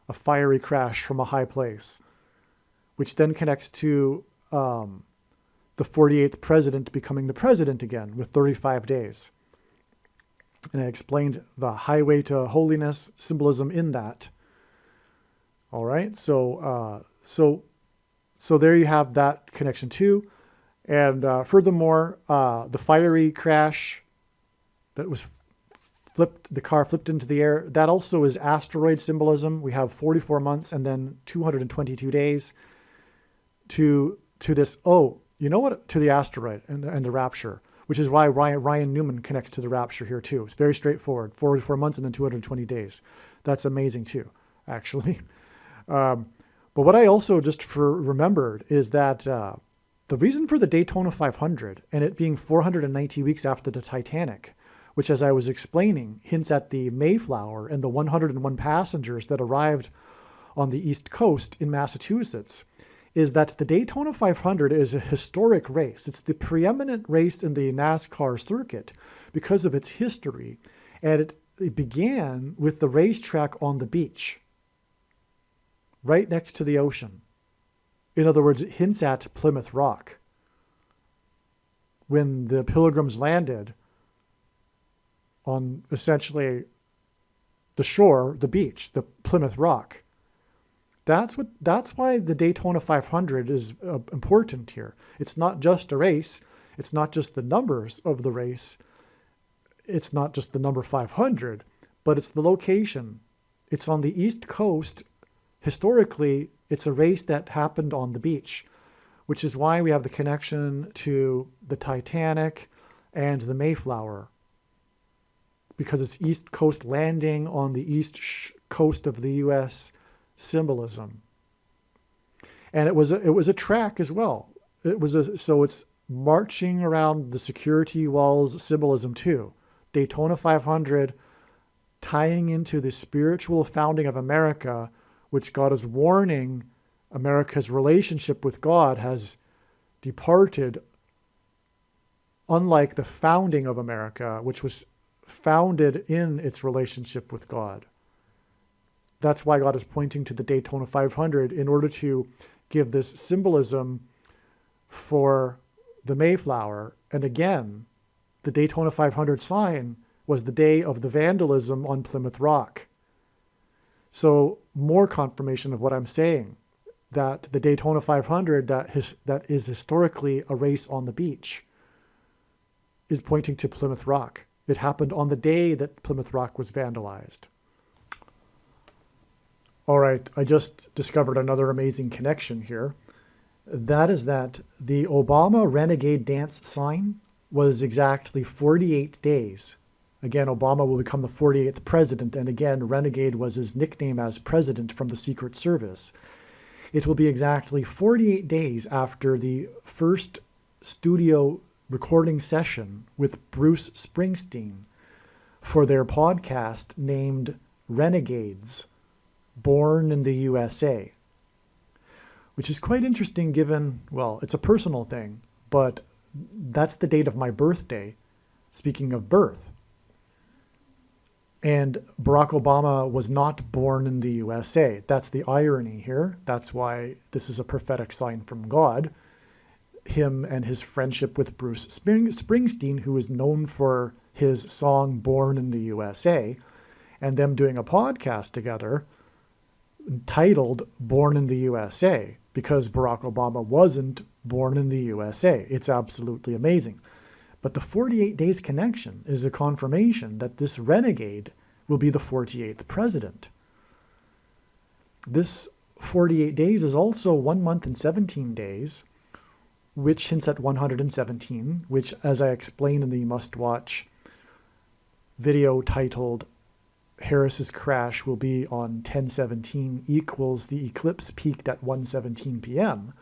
a fiery crash from a high place, which then connects to the 48th president becoming the president again with 35 days. And I explained the highway to holiness symbolism in that. All right, so there you have that connection too. And furthermore, the fiery crash that was the car flipped into the air, that also is asteroid symbolism. We have 44 months and then 222 days to this, to the asteroid and the rapture, which is why Ryan Newman connects to the rapture here too. It's very straightforward, 44 months and then 220 days. That's amazing too, actually. But what I also just remembered is that the reason for the Daytona 500 and it being 490 weeks after the Titanic, which, as I was explaining, hints at the Mayflower and the 101 passengers that arrived on the East Coast in Massachusetts, is that the Daytona 500 is a historic race. It's the preeminent race in the NASCAR circuit because of its history. And it began with the racetrack on the beach, right next to the ocean. In other words, it hints at Plymouth Rock. When the Pilgrims landed on essentially the shore, the beach, the Plymouth Rock. That's why the Daytona 500 is important here. It's not just a race. It's not just the numbers of the race. It's not just the number 500, but it's the location. It's on the East Coast. Historically, it's a race that happened on the beach, which is why we have the connection to the Titanic and the Mayflower, because it's East Coast landing on the east coast of the U.S. symbolism. And it was a track as well. So it's marching around the security walls symbolism too. Daytona 500 tying into the spiritual founding of America, which God is warning America's relationship with God has departed, unlike the founding of America, which was founded in its relationship with God. That's why God is pointing to the Daytona 500 in order to give this symbolism for the Mayflower. And again, the Daytona 500 sign was the day of the vandalism on Plymouth Rock. So more confirmation of what I'm saying, that the Daytona 500 that is historically a race on the beach is pointing to Plymouth Rock. It happened on the day that Plymouth Rock was vandalized. All right, I just discovered another amazing connection here. That is that the Obama Renegade Dance sign was exactly 48 days. Again, Obama will become the 48th president, and again, Renegade was his nickname as president from the Secret Service. It will be exactly 48 days after the first studio recording session with Bruce Springsteen for their podcast named Renegades, Born in the USA, which is quite interesting given, well, it's a personal thing, but that's the date of my birthday, speaking of birth. And Barack Obama was not born in the USA. That's the irony here. That's why this is a prophetic sign from God. Him and his friendship with Bruce Springsteen, who is known for his song Born in the USA, and them doing a podcast together titled Born in the USA, because Barack Obama wasn't born in the USA. It's absolutely amazing. But the 48 days connection is a confirmation that this renegade will be the 48th president. This 48 days is also 1 month and 17 days, which hints at 117, which, as I explained in the must-watch video titled Harris's crash will be on 10/17 equals the eclipse peaked at 1:17 p.m.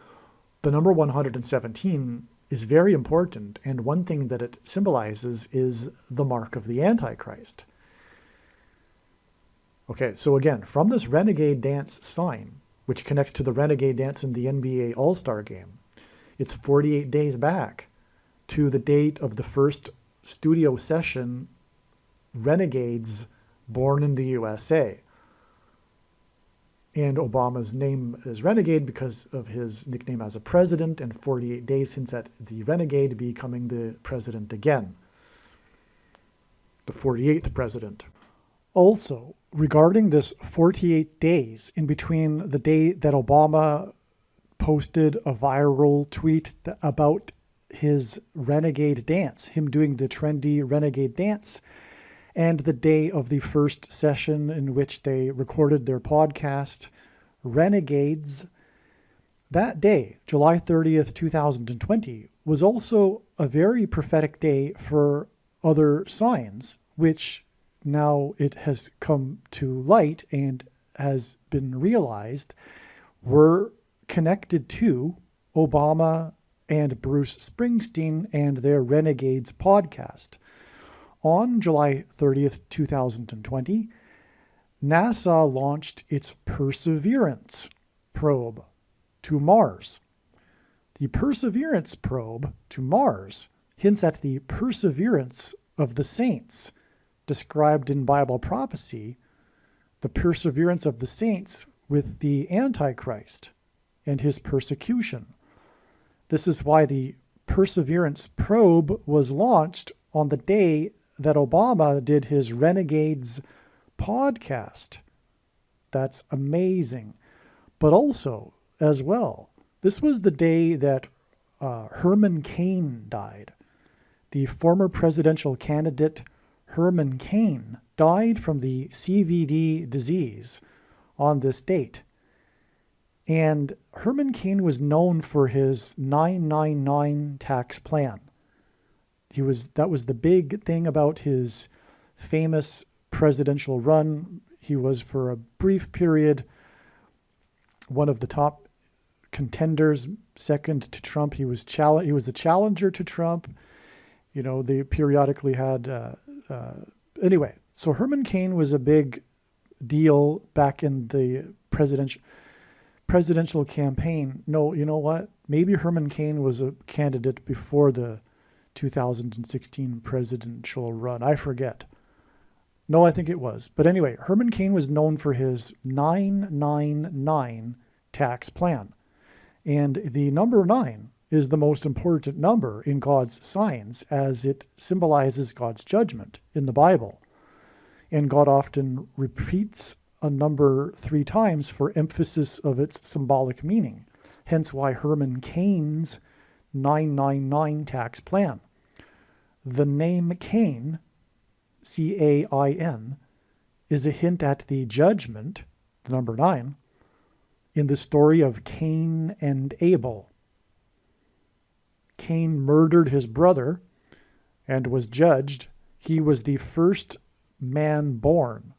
The number 117 is very important, and one thing that it symbolizes is the mark of the Antichrist. Okay, so again, from this Renegade Dance sign, which connects to the Renegade Dance in the NBA All-Star Game, it's 48 days back to the date of the first studio session, Renegades Born in the USA. And Obama's name is Renegade because of his nickname as a president, and 48 days hints at the renegade becoming the president again. The 48th president. Also, regarding this 48 days in between the day that Obama posted a viral tweet about his renegade dance, him doing the trendy renegade dance, and the day of the first session in which they recorded their podcast, Renegades. That day, July 30th, 2020, was also a very prophetic day for other signs, which now it has come to light and has been realized were connected to Obama and Bruce Springsteen and their Renegades podcast. On July 30th, 2020, NASA launched its Perseverance probe to Mars. The Perseverance probe to Mars hints at the perseverance of the saints described in Bible prophecy, the perseverance of the saints with the Antichrist and his persecution. This is why the Perseverance probe was launched on the day that Obama did his Renegades podcast. That's amazing. But also, as well, this was the day that Herman Cain died. The former presidential candidate Herman Cain died from the CVD disease on this date. And Herman Cain was known for his 999 tax plan. That was the big thing about his famous presidential run. He was, for a brief period, one of the top contenders, second to Trump. He was the challenger to Trump. You know, they periodically had... anyway, so Herman Cain was a big deal back in the presidential campaign. No, you know what? Maybe Herman Cain was a candidate before the 2016 presidential run. I forget. No, I think it was. But anyway, Herman Cain was known for his 999 tax plan. And the number 9 is the most important number in God's signs, as it symbolizes God's judgment in the Bible. And God often repeats a number 3 times for emphasis of its symbolic meaning. Hence why Herman Cain's 999 tax plan. The name Cain, C-A-I-N, is a hint at the judgment, the number 9, in the story of Cain and Abel. Cain murdered his brother and was judged. He was the first man born.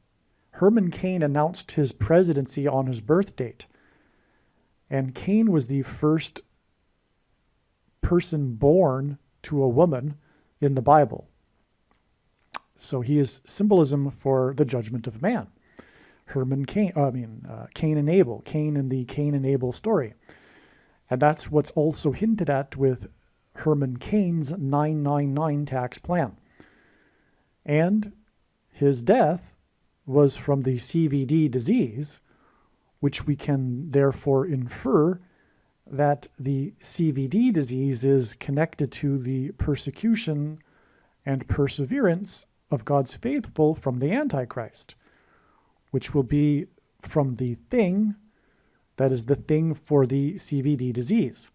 Herman Cain announced his presidency on his birth date. And Cain was the first person born to a woman in the Bible. So he is symbolism for the judgment of man. Cain and Abel, Cain in the Cain and Abel story. And that's what's also hinted at with Herman Cain's 999 tax plan. And his death was from the CVD disease, which we can therefore infer that the CVD disease is connected to the persecution and perseverance of God's faithful from the Antichrist, which will be from the thing that is the thing for the CVD disease.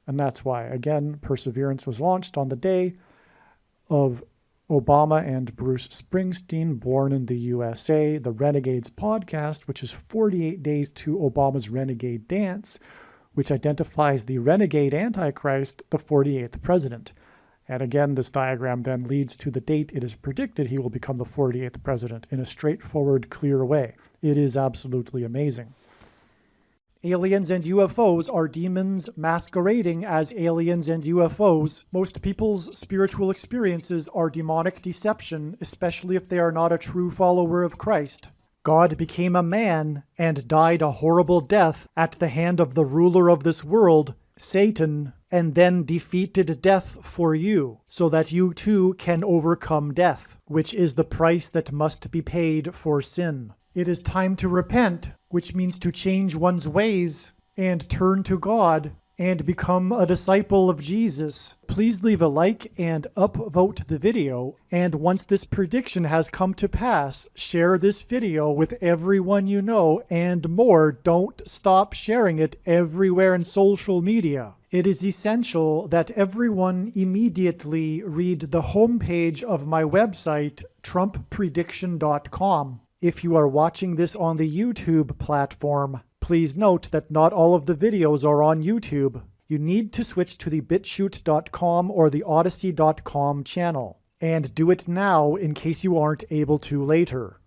And that's why, again, Perseverance was launched on the day of Obama and Bruce Springsteen, born in the USA, the Renegades podcast, which is 48 days to Obama's Renegade Dance, which identifies the renegade Antichrist, the 48th president. And again, this diagram then leads to the date it is predicted he will become the 48th president in a straightforward, clear way. It is absolutely amazing. Aliens and UFOs are demons masquerading as aliens and UFOs. Most people's spiritual experiences are demonic deception, especially if they are not a true follower of Christ. God became a man and died a horrible death at the hand of the ruler of this world, Satan, and then defeated death for you, so that you too can overcome death, which is the price that must be paid for sin. It is time to repent, which means to change one's ways and turn to God and become a disciple of Jesus. Please leave a like and upvote the video. And once this prediction has come to pass, share this video with everyone you know, and more. Don't stop sharing it everywhere in social media. It is essential that everyone immediately read the homepage of my website, TrumpPrediction.com. If you are watching this on the YouTube platform, please note that not all of the videos are on YouTube. You need to switch to the BitChute.com or the Odyssey.com channel. And do it now in case you aren't able to later.